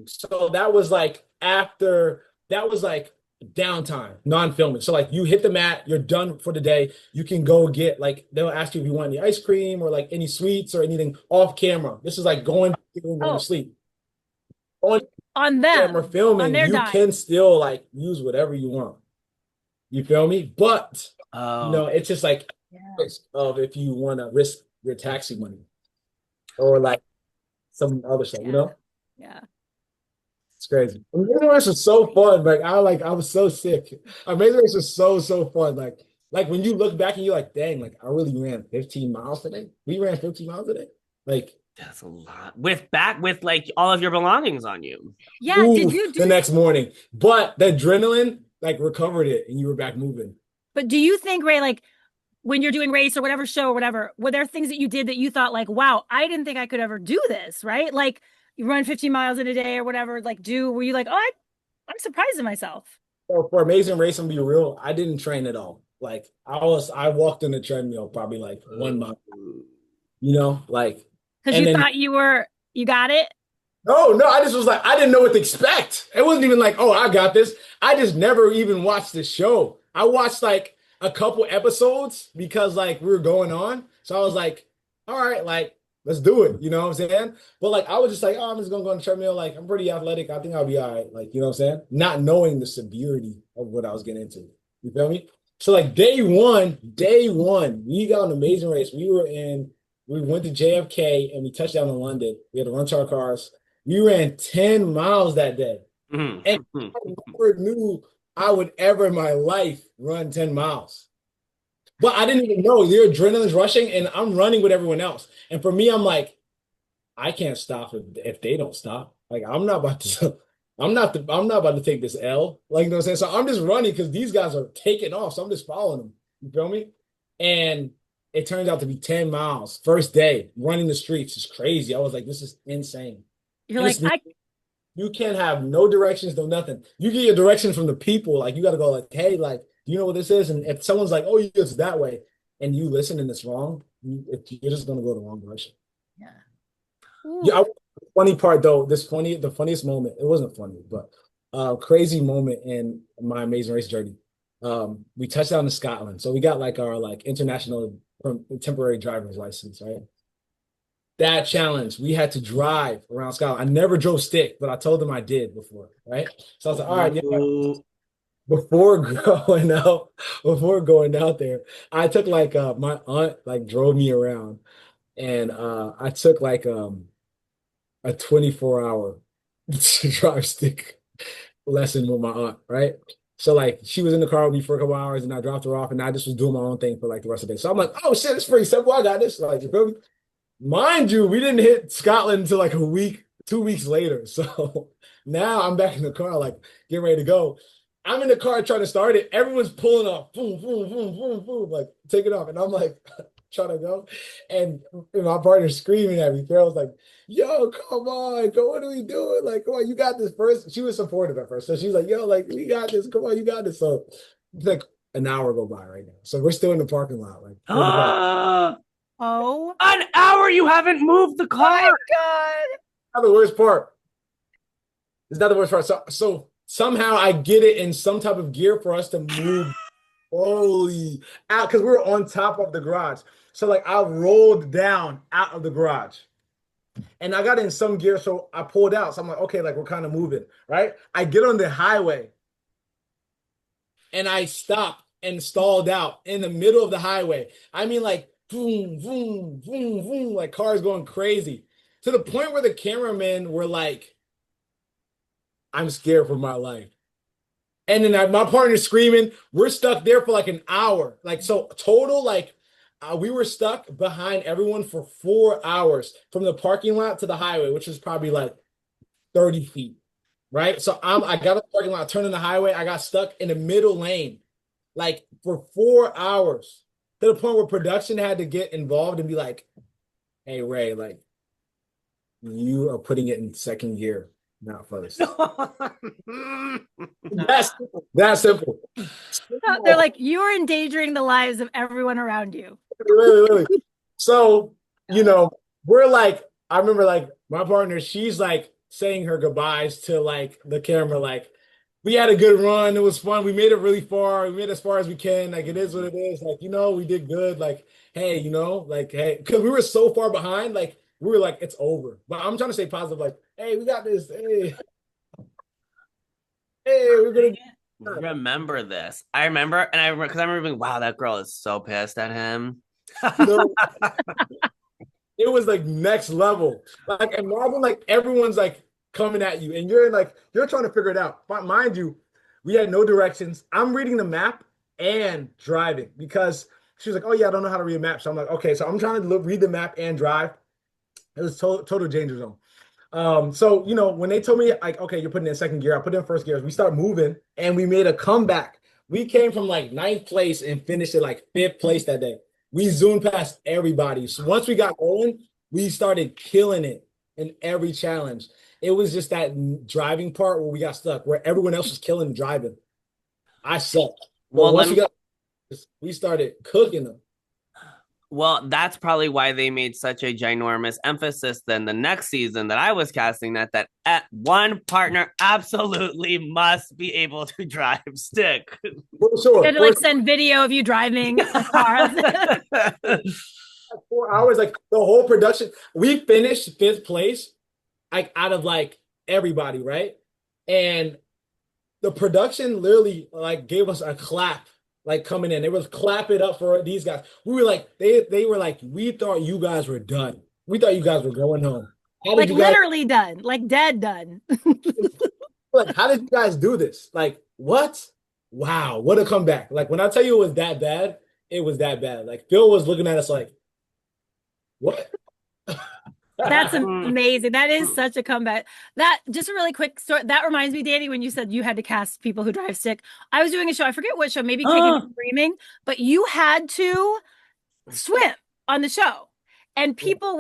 So that was like after that was like downtime, non-filming. So like you hit the mat, you're done for the day. You can go get like they'll ask you if you want any ice cream or like any sweets or anything off camera. This is like going to Oh, sleep. On on camera them, on filming, their you dime. can still like use whatever you want. You feel me? But Oh, it's just like Yeah. of if you want to risk your taxi money or like some other stuff, Yeah. Yeah. It's crazy. Amazing Race was so fun. I was so sick. Amazing Race was so fun. Like when you look back and you're like, dang, like I really ran 15 miles today. We ran 15 miles today. Like, that's a lot. With like all of your belongings on you. Yeah. Did oof, you the do, next morning. But the adrenaline like recovered it and you were back moving. but do you think, Ray, like when you're doing race or whatever show or whatever, were there things that you did that you thought like, wow, I didn't think I could ever do this, right? Like you run 15 miles in a day or whatever, like were you like, oh, I'm surprised in myself. So for Amazing Race, and be real, I didn't train at all. Like I walked on the treadmill probably like 1 mile, like Because and you then thought you got it. no, I just was like, I didn't know what to expect. It wasn't even like, oh, I got this. I just never even watched the show. I watched like a couple episodes because like we were going on. So I was like, all right, like, let's do it. You know what I'm saying? But like, I was just like, oh, I'm just gonna go on the treadmill. Like, I'm pretty athletic. I think I'll be all right. Like, you know what I'm saying? Not knowing the severity of what I was getting into. You feel me? So like day one, we got an amazing race. We went to JFK and we touched down in London. We had to run to our cars. We ran 10 miles that day. And I never knew I would ever in my life run 10 miles. But I didn't even know the adrenaline's rushing and I'm running with everyone else. And for me, I'm like, I can't stop if they don't stop. Like I'm not about to I'm not about to take this L. Like you know what I'm saying? So I'm just running because these guys are taking off. So I'm just following them. You feel me? And it turned out to be 10 miles. First day, running the streets is crazy. I was like, this is insane. You're And like, it's you can't have no directions, no nothing. You get your direction from the people. Like you got to go like, hey, like, do you know what this is? And if someone's like, oh, it's that way, and you listen and it's wrong, you're just gonna go the wrong direction. yeah. Yeah, funny part though, the funniest moment. It wasn't funny, but crazy moment in my Amazing Race journey. We touched down in Scotland, so we got like our like international temporary driver's license, right? That challenge, we had to drive around Scotland. I never drove stick, but I told them I did before, right? So I was like, all right, yeah. Before before going out there, I took like my aunt like drove me around and I took like a 24-hour drive stick lesson with my aunt, right? So like she was in the car with me for a couple hours and I dropped her off and I just was doing my own thing for like the rest of the day. So I'm like, oh shit, it's pretty simple. I got this. Like, you feel me? Mind you, we didn't hit Scotland until like a week, 2 weeks later. So now I'm back in the car, like getting ready to go. I'm in the car trying to start it. Everyone's pulling off, boom, boom, boom, boom, boom, like take it off. And I'm like trying to go. And my partner's screaming at me. Carol's like, yo, come on, what are we doing? Like, come on, you got this first. She was supportive at first. So she's like, yo, like, we got this. Come on, you got this. So it's like an hour go by right now. So we're still in the parking lot, like 45. Oh An hour you haven't moved the car. my God. Not the worst part. It's not the worst part. So somehow I get it in some type of gear for us to move slowly out because we were on top of the garage. So like I rolled down out of the garage and I got in some gear. So I pulled out. So I'm like, okay, like we're kind of moving, right? I get on the highway and I stop and stalled out in the middle of the highway. I mean, like boom, boom, boom, boom, like cars going crazy to the point where the cameramen were like, I'm scared for my life. And then my partner's screaming. We're stuck there for like an hour. Like, so total, like, we were stuck behind everyone for 4 hours from the parking lot to the highway, which was probably like 30 feet, right? So I got a parking lot, turned in the highway. I got stuck in the middle lane, like for 4 hours to the point where production had to get involved and be like, hey, Ray, like, you are putting it in second gear. not first. That's simple. They're like, you're endangering the lives of everyone around you. Really. So, we're like, I remember like my partner, she's like saying her goodbyes to like the camera, like, we had a good run. It was fun. We made it really far. We made it as far as we can. Like, it is what it is. Like, we did good. Like, hey, like, hey, because we were so far behind, like, we were like, it's over. But I'm trying to stay positive, like, hey, we got this. Hey, we're gonna remember this. I remember because I remember being, wow, that girl is so pissed at him. you know, it was like next level. Like imagine like everyone's like coming at you and you're trying to figure it out. But mind you, we had no directions. I'm reading the map and driving because she was like, "Oh yeah, I don't know how to read a map." So I'm like, "Okay." So I'm trying to read the map and drive. It was total danger zone. So when they told me like, "Okay, you're putting in second gear," I put in first gear. We start moving and we made a comeback. We came from like ninth place and finished at like fifth place that day. We zoomed past everybody. So once we got going, we started killing it in every challenge. It was just that driving part where we got stuck, where everyone else was killing driving. I sucked. But Well, once we started cooking them. well, that's probably why they made such a ginormous emphasis then the next season that I was casting that one partner absolutely must be able to drive stick. For sure. You had to like send video of you driving a car. 4 hours, like the whole production. We finished fifth place, like out of like everybody, right? And the production literally like gave us a clap, like coming in. They was clapping up for these guys. We were like, they were like, we thought you guys were done. We thought you guys were going home. Like literally done, like dead done. Like, how did you guys do this? Like, what? Wow, what a comeback. Like when I tell you it was that bad, it was that bad. Like Phil was looking at us like, what? That's amazing. That is such a comeback. That just a really quick story. That reminds me, Danny, when you said you had to cast people who drive stick. I was doing a show. I forget what show, maybe Kicking and Screaming, but you had to swim on the show. And people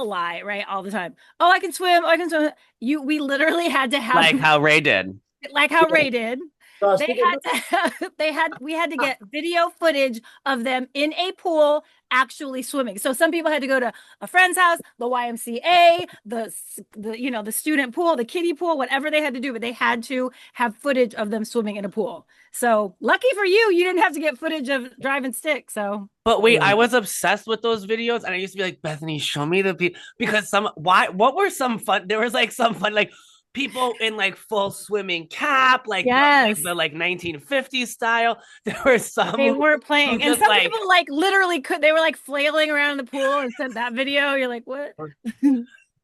lie, right, all the time. Oh, I can swim. Oh, I can swim. We literally had to have like how Ray did. Like how Ray did. We had to get video footage of them in a pool actually swimming. So some people had to go to a friend's house, the YMCA, the student pool, the kiddie pool, whatever they had to do, but they had to have footage of them swimming in a pool. So lucky for you, you didn't have to get footage of driving stick. So but wait, I was obsessed with those videos and I used to be like, Bethany, show me the because what were some fun? There was like some fun like people in like full swimming cap, like, yes. the like 1950s style. There were some they weren't playing, and some people like literally they were like flailing around the pool and sent that video. You're like, what?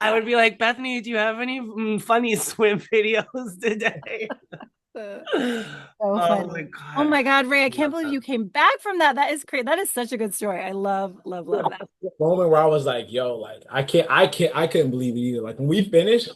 I would be like, Bethany, do you have any funny swim videos today? So funny. Oh my God, Ray, I can't believe you came back from that. That is great. That is such a good story. I love that moment where I was like, yo, like I couldn't believe it either. Like when we finished,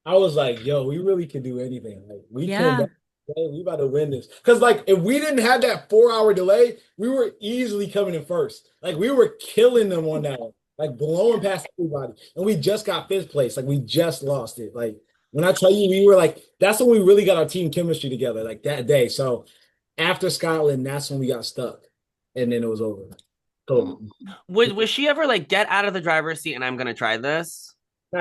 I was like, yo, we really can do anything. Like we came back, we about to win this. Because like if we didn't have that 4-hour delay, we were easily coming in first. Like we were killing them on that one, like blowing past everybody. And we just got fifth place. Like we just lost it. Like when I tell you, we were like, that's when we really got our team chemistry together, like that day. So after Scotland, that's when we got stuck. And then it was over. So, was she ever like, get out of the driver's seat and I'm gonna try this?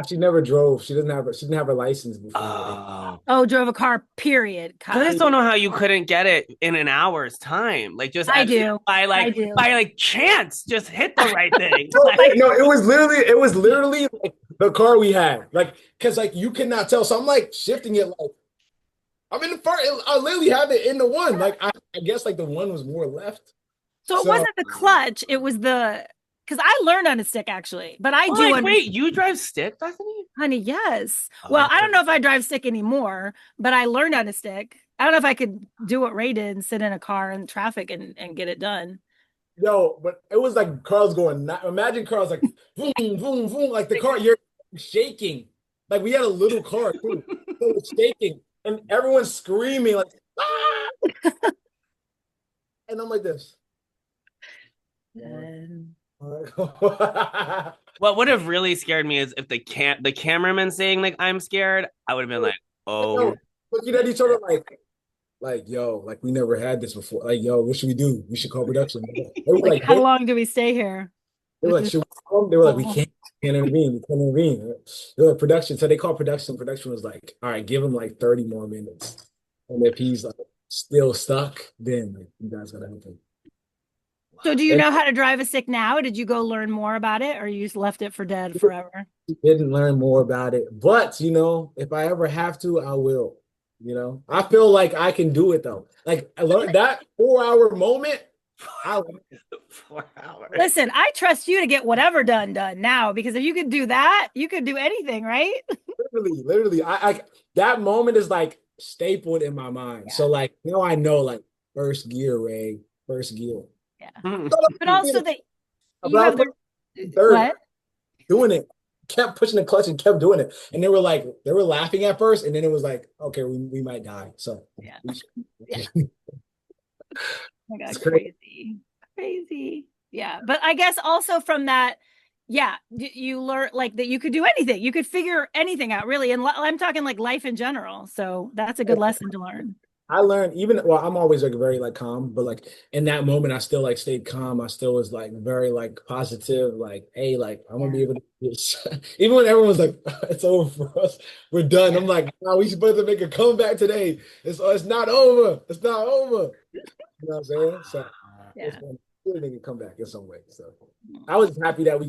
She never drove. She didn't have her license before. Drove a car, period. I just don't know how you couldn't get it in an hour's time. Like just by chance, just hit the right thing. No, it was literally like the car we had. Like, cause like you could not tell. So I'm like shifting it like I'm in the front. I literally have it in the one. Like I guess like the one was more left. So it wasn't the clutch, it was because I learned on a stick actually, but I do. Wait, you drive stick, Bethany? Honey, yes. Well, I don't know if I drive stick anymore, but I learned on a stick. I don't know if I could do what Ray did and sit in a car in traffic and get it done. Yo, but it was like cars going. Imagine cars like boom, boom, boom, like the car. You're shaking. Like we had a little car too, it was shaking, and everyone's screaming like, ah! And I'm like this. What would have really scared me is if the cameraman saying like I'm scared, I would have been like, Oh, looking at each other like, yo, like we never had this before. Like, yo, what should we do? We should call production. They were Like, like, how long do we stay here? they were With like, this should we call them? They were like, whole- can't intervene. We can't intervene. They were like, production. So they called production. Production was like, all right, give him like 30 more minutes. And if he's like still stuck, then like, you guys gotta help him. So do you And know how to drive a stick now? Or did you go learn more about it or you just left it for dead forever? he didn't learn more about it. But if I ever have to, I will. I feel like I can do it though. Like I learned that 4 hour moment. I 4 hours. Listen, I trust you to get whatever done now because if you could do that, you could do anything, right? literally, I that moment is like stapled in my mind. So like now I know like first gear, Ray, first gear. Yeah. Hmm. But also that you About have the third what? doing it, kept pushing the clutch and kept doing it. And they were laughing at first, and then it was like, okay, we might die. So Yeah. we should- Yeah. Oh my God, it's crazy. crazy. Yeah. But I guess also from that, yeah, you learn like that you could do anything. You could figure anything out, really. And I'm talking like life in general. So that's a good lesson to learn. I learned well, I'm always like very like calm, but like in that moment, I still like stayed calm. I still was like very like positive, like, hey, like I'm gonna be able to do this. Even when everyone's like, it's over for us, we're done. I'm like, no, we supposed to make a comeback today. It's not over. It's not over. You know what I'm saying? So it's Yeah. gonna really make a comeback in some way. So I was happy that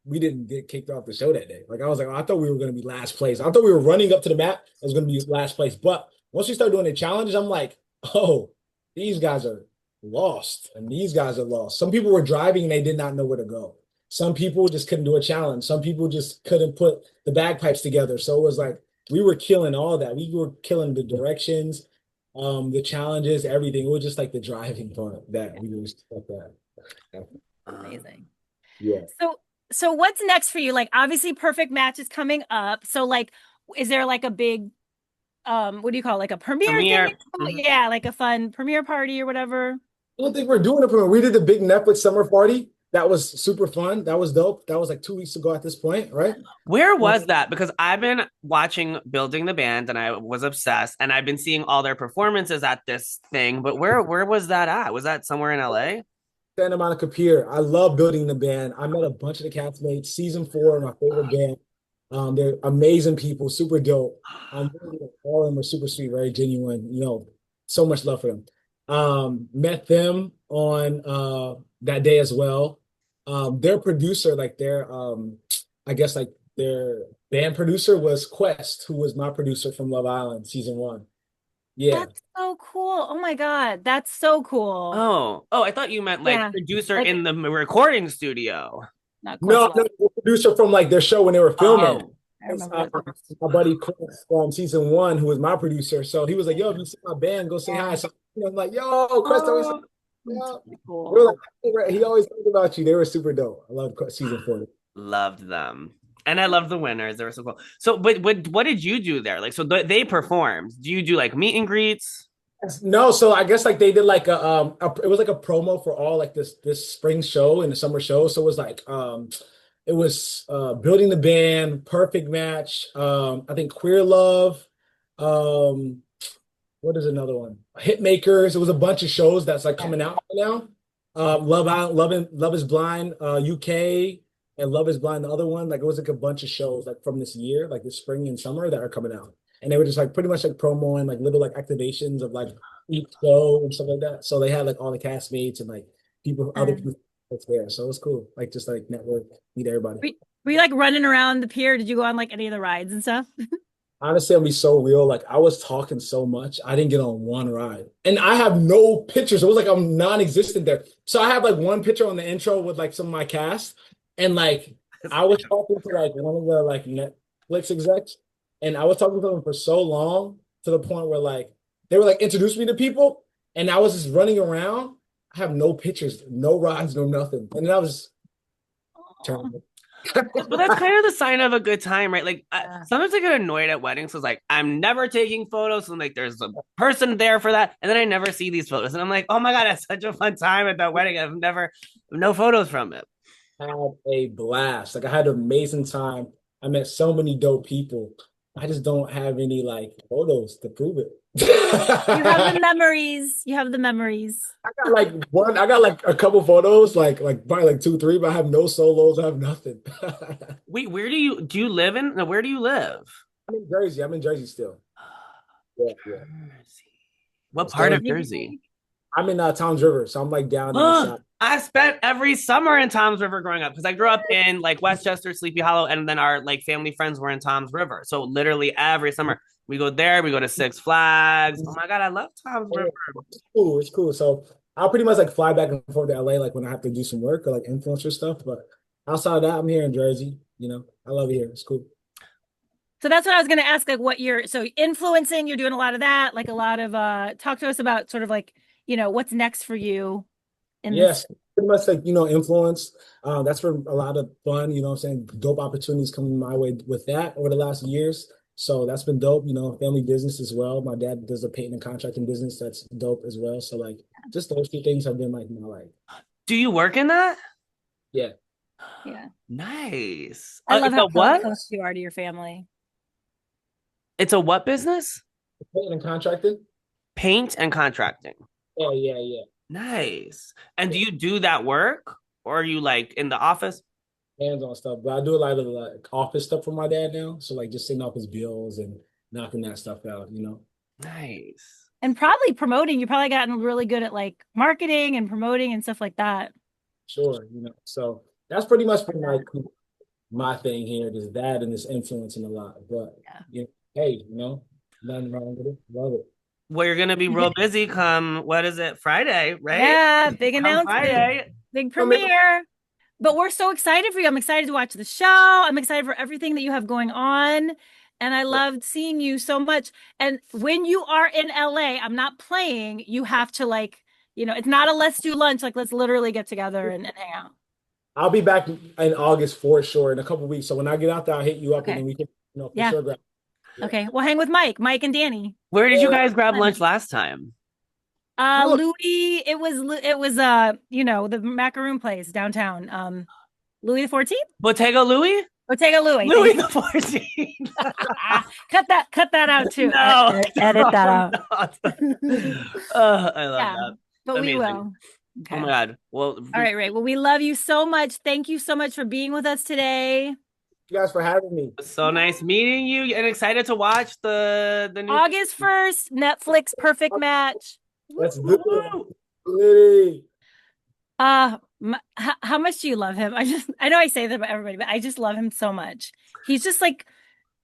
we didn't get kicked off the show that day. Like I was like, oh, I thought we were gonna be last place. I thought we were running up to the map. It was gonna be last place, but once we start doing the challenges, I'm like, oh, these guys are lost, and these guys are lost. Some people were driving and they did not know where to go. Some people just couldn't do a challenge. Some people just couldn't put the bagpipes together. So it was like we were killing all that. We were killing the directions, the challenges, everything. It was just like the driving part that we were stuck at. Amazing. Yeah. So what's next for you? Like obviously Perfect Match is coming up. So like is there like a big what do you call it? Like a premiere thing? Premiere. Mhm. Yeah, like a fun premiere party or whatever. I don't think we're doing it for. We did the big Netflix summer party. That was super fun. That was dope. That was like 2 weeks ago at this point, right? Where was that? Because I've been watching Building the Band and I was obsessed, and I've been seeing all their performances at this thing. But where was that at? Was that somewhere in LA? Santa Monica Pier. I love building the band. I met a bunch of the castmates. Season 4, my favorite band. They're amazing people, super dope. All of them are super sweet, very genuine. So much love for them. Met them on that day as well. Their producer, like I guess like their band producer was Quest, who was my producer from Love Island season 1. Yeah. That's so cool. Oh my God, that's so cool. Oh, I thought you meant like Yeah, producer like in the recording studio. not No, Questlove. no, the producer from like their show when they were filming. Oh, I It's, remember that. my buddy Chris from season 1, who was my producer. So he was like, "Yo, if you see my band, go say hi." So I'm like, "Yo, Chris always." oh, Yeah. They were Cool. like, he always talked about you. They were super dope. I love season 4. loved them. And I loved the winners. They were so cool. So, but what did you do there? Like, so they performed. Do you do like meet and greets? No, so I guess like they did like it was like a promo for all like this spring show and the summer show. So it was like it was building the band, perfect match, I think queer love, um what is another one? Hitmakers. It was a bunch of shows that's like coming out right now. Love Out, Love is Blind, UK, and Love is Blind, the other one. Like it was like a bunch of shows like from this year, like this spring and summer that are coming out. And they were just like pretty much like promoing like little like activations of like each show and stuff like that. So they had like all the castmates and like other people that's there. So it was cool. Like just like network, meet everybody. Were you like running around the pier? Did you go on like any of the rides and stuff? Honestly, I'll be so real. Like I was talking so much, I didn't get on one ride, and I have no pictures. It was like I'm non-existent there. So I have like one picture on the intro with like some of my cast, and like I was talking to like one of the like Netflix execs, and I was talking to them for so long to the point where like they were like introducing me to people, and I was just running around. I have no pictures, no rides, no nothing, and then I was terrible. But that's kind of the sign of a good time, right? Like sometimes I get annoyed at weddings. So it's like I'm never taking photos, and like there's a person there for that, and then I never see these photos, and I'm like, oh my God, it's such a fun time at that wedding. No photos from it. Had a blast. Like I had an amazing time. I met so many dope people. I just don't have any like photos to prove it. You have the I memories. You have the memories. got like one, I got like a couple photos, like probably like two, three, but I have no solos. I have nothing. Wait, where do you live in? No, where do you live? I'm in Jersey. I'm in Jersey still. Yeah, yeah. Jersey. Yeah, What still part in, of Jersey? I'm in Tom's River, so I'm like down in the south. I spent every summer in Tom's River growing up because I grew up in like Westchester, Sleepy Hollow, and then our like family friends were in Tom's River. So literally every summer we go there, we go to Six Flags. Oh my God, I love Tom's River. It's cool. It's cool. So I'll pretty much like fly back and forth to LA like when I have to do some work or like influencer stuff. But outside of that, I'm here in Jersey. I love it here. It's cool. So that's what I was going to ask, like what you're, so influencing, you're doing a lot of that, like a lot of, talk to us about sort of like, what's next for you in this. Yes, pretty much like, influence. That's for a lot of fun, what I'm saying? Dope opportunities coming my way with that over the last years. So that's been dope, family business as well. My dad does a painting and contracting business that's dope as well. So like just those two things have been like my like, Do you work in that? yeah. Yeah. Nice. I love It's how a what? close you are to your family. It's a what business? Painting and contracting? Paint and contracting. Yeah, yeah, yeah. Nice. And do you do that work or are you like in the office? Hands-on stuff. But I do a lot of like office stuff for my dad now. So like just sending off his bills and knocking that stuff out. Nice. And probably promoting, you probably gotten really good at like marketing and promoting and stuff like that. Sure. So that's pretty much been like my thing here, is that and this influencing a lot. But hey, nothing wrong with it. Love it. Well, you're gonna be real busy come what is it, Friday, right? Yeah, big Come announcement, Friday. big I mean, premiere. But we're so excited for you. I'm excited to watch the show. I'm excited for everything that you have going on. And I loved seeing you so much. And when you are in LA, I'm not playing. You have to like, it's not a let's do lunch. Like, let's literally get together and hang out. I'll be back in August for sure in a couple weeks. So when I get out there, I'll hit you up and Okay. then we can, for Yeah. sure grab. Yeah. Okay. We'll hang with Mike and Danny. Where did you Yeah. guys grab lunch last time? Louis, it was the macaroon place downtown. Louis the 14th? Bottega Louis? Bottega Louis. Louis the 14th. Cut that out too. No, Edit that out. I love that. But Amazing. we will. Okay. Oh my God. Well, all right, Ray. Well, we love you so much. Thank you so much for being with us today. You guys for having me. So nice meeting you and excited to watch the new August 1st, Netflix Perfect Match. That's good. How much do you love him? I know I say that about everybody, but I just love him so much. He's just like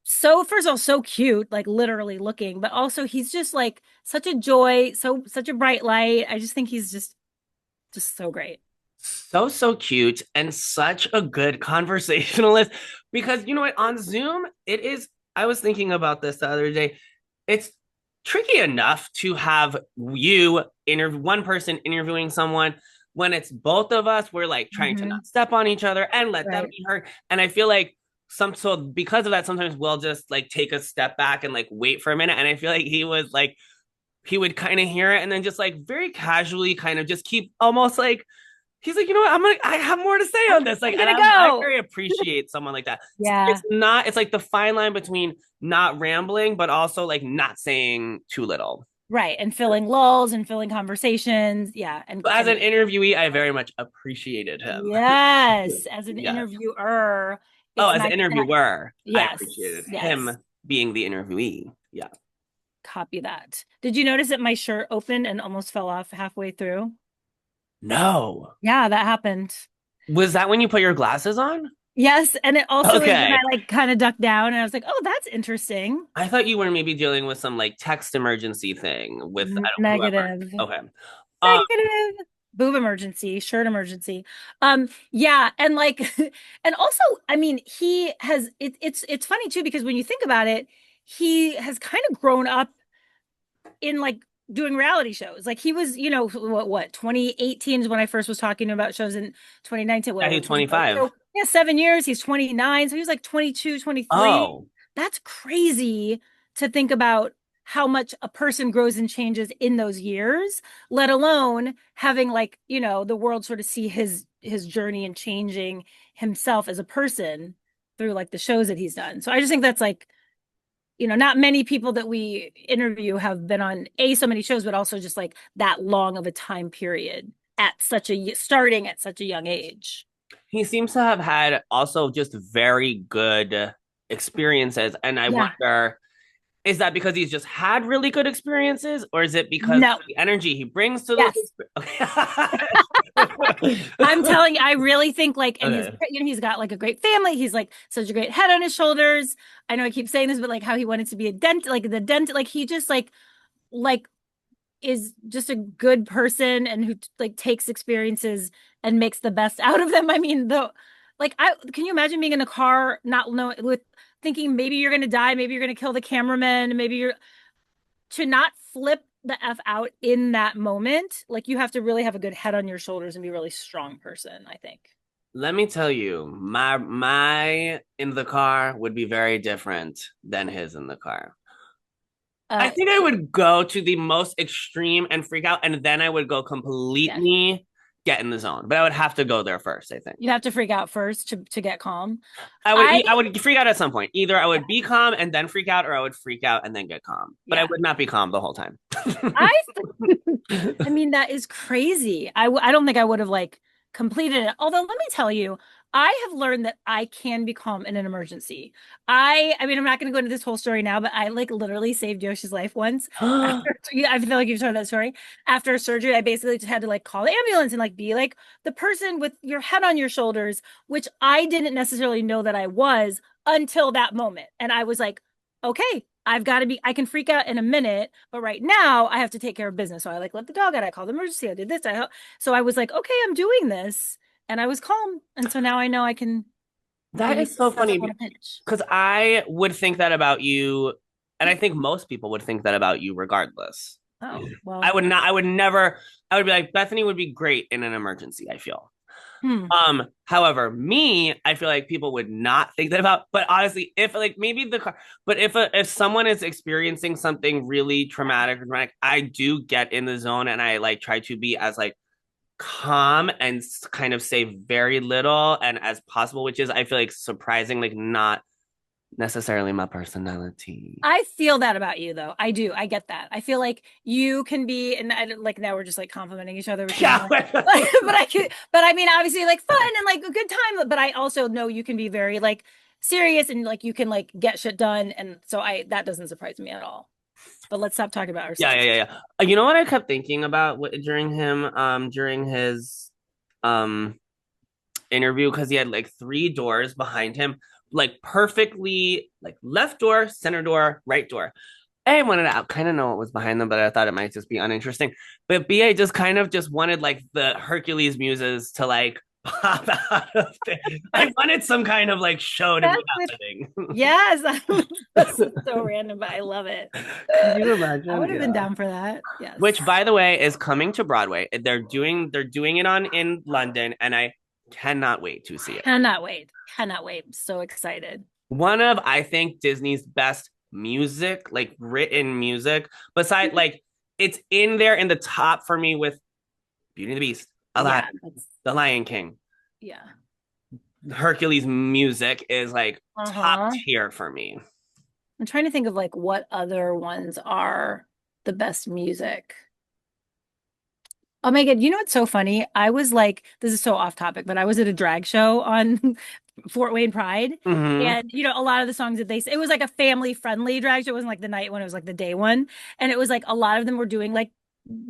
so, first of all, so cute, like literally looking, but also he's just like such a joy, such a bright light. I just think he's just so great. So cute and such a good conversationalist because you know what, on Zoom I was thinking about this the other day. It's tricky enough to have one person interviewing someone when it's both of us. We're like trying to not step on each other and let them be heard. And I feel like so because of that, sometimes we'll just like take a step back and like wait for a minute. And I feel like he would kind of hear it and then just like very casually kind of just keep almost like, he's like, you know what? I have more to say on this. Like, I very appreciate someone like that. Yeah. It's like the fine line between not rambling, but also like not saying too little. Right. And filling lulls and filling conversations. Yeah. And as an interviewee, I very much appreciated him. Yes. As an interviewer. As an interviewer, yes. I appreciated him being the interviewee. Yeah. Copy that. Did you notice that my shirt opened and almost fell off halfway through? No. Yeah, that happened. Was that when you put your glasses on? Yes, and it also was when I like kind of ducked down and I was like, oh, that's interesting. I thought you were maybe dealing with some like text emergency thing with negative. Okay. Negative. Boob emergency, shirt emergency. Yeah, and like and also, I mean, he has it's funny too, because when you think about it, he has kind of grown up in like doing reality shows. Like he was, what 2018 is when I first was talking about shows. In 2019. Yeah, he's 25. So, 7 years. He's 29. So he was like 22, 23. Oh. That's crazy to think about how much a person grows and changes in those years, let alone having like, the world sort of see his journey and changing himself as a person through like the shows that he's done. So I just think that's like not many people that we interview have been on so many shows, but also just like that long of a time period starting at such a young age. He seems to have had also just very good experiences. And I Yeah. wonder, is that because he's just had really good experiences, or is it because No. the energy he brings to those? Yes. I'm telling you, I really think like, and Okay. he's got like a great family. He's like such a great head on his shoulders. I know I keep saying this, but like how he wanted to be a dent, like the dent, like he just like is just a good person and who like takes experiences and makes the best out of them. I mean, though, like I can you imagine being in a car, not know with thinking maybe you're gonna die, maybe you're gonna kill the cameraman, maybe you're to not flip the F out in that moment, like you have to really have a good head on your shoulders and be a really strong person, I think. Let me tell you, my in the car would be very different than his in the car. I Uh, think I would go to the most extreme and freak out, and then I would go yeah. completely get in the zone. But I would have to go there first, I think. You have to freak out first to get calm. I would I I would freak out at some point. Either I yeah, would be calm and then freak out, or I would freak out and then get calm. But I yeah. would not be calm the whole time. I I mean, that is crazy. I don't think I would have like completed it. Although, let me tell you, I have learned that I can be calm in an emergency. I mean, I'm not going to go into this whole story now, but I like literally saved Yoshi's life once. After, I feel like you've heard that story. After surgery, I basically just had to like call the ambulance and like be like the person with your head on your shoulders, which I didn't necessarily know that I was until that moment. And I was like, okay, I can freak out in a minute, but right now I have to take care of business. So I like let the dog out. I called the emergency. I did this. So I was like, okay, I'm doing this. And I was calm. And so now I know I can That be is so funny successful on a pitch. because I would think that about you, and I think most people would think that about you regardless. Oh, well. I would not, I would never, I would be like, Bethany would be great in an emergency, I feel. Hmm. However, me, I feel like people would not think that about. But honestly, if like maybe the car, but if someone is experiencing something really traumatic or dramatic, I do get in the zone and I like try to be as like calm and kind of say very little and as possible, which is I feel like surprising, like not necessarily my personality. I feel that about you, though. I do. I get that. I feel like you can be, and like now we're just like complimenting each other, which is Yeah. nice. But I mean, obviously, like fun and like a good time. But I also know you can be very like serious and like you can like get shit done, and so that doesn't surprise me at all. But let's stop talking about Yeah, ourselves. yeah, yeah, yeah. You know what I kept thinking about during his um interview because he had like three doors behind him, like perfectly like left door, center door, right door. A wanted to kind of know what was behind them, but I thought it might just be uninteresting. But BA just kind of just wanted like the Hercules muses to like pop out of there. I wanted some kind of like show to be happening. Yes, that's so random, but I love it. Can you I imagine? would have been Yeah. down for that. Yes. Which, by the way, is coming to Broadway. They're doing it on in London, and I cannot wait to see it. Cannot wait. Cannot wait. I'm so excited. One of I think Disney's best music, like written music. Besides, like it's in there in the top for me with Beauty and the Beast, Aladdin, Yeah, The Lion King, yeah. Hercules music is like top Uh-huh. tier for me. I'm trying to think of like what other ones are the best music. Oh my God, you know what's so funny? I was like, this is so off topic, but I was at a drag show on Fort Wayne Pride. Mm-hmm. And a lot of the songs that it was like a family friendly drag show. It wasn't like the night one, it was like the day one. And it was like a lot of them were doing like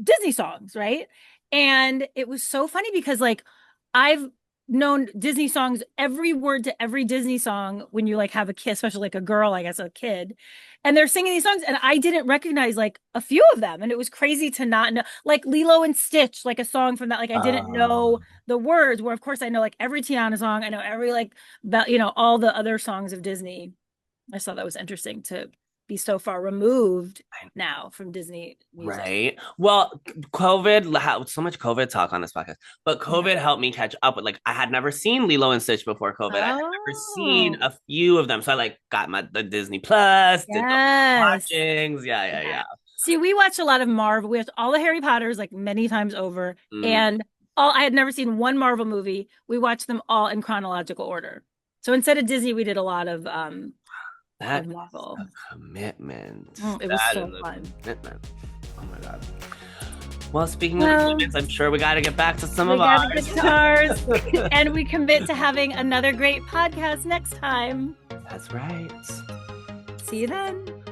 Disney songs, right? And it was so funny because like I've known Disney songs, every word to every Disney song when you like have a kid, especially like a girl, I guess a kid, and they're singing these songs, and I didn't recognize like a few of them, and it was crazy to not know, like Lilo and Stitch, like a song from that, like I didn't know the words. Where of course I know like every Tiana song, I know every like all the other songs of Disney. I thought that was interesting to be so far removed now from Disney music. Right. Well, COVID, so much COVID talk on this podcast, but COVID helped me catch up with like I had never seen Lilo and Stitch before COVID. I had never seen Oh, a few of them. So I like got the Disney Plus, did the yes. watchings. Yeah, yeah, yeah. See, we watched a lot of Marvel. We watched all the Harry Potters like many times over. Mm. And I had never seen one Marvel movie. We watched them all in chronological order. So instead of Disney, we did a lot of That marvel. is a commitment. It was That so is a fun. commitment. Oh my God. Well, speaking of commitments, I'm sure we got to get back to some of We ours. gotta get to ours. And we commit to having another great podcast next time. That's right. See you then.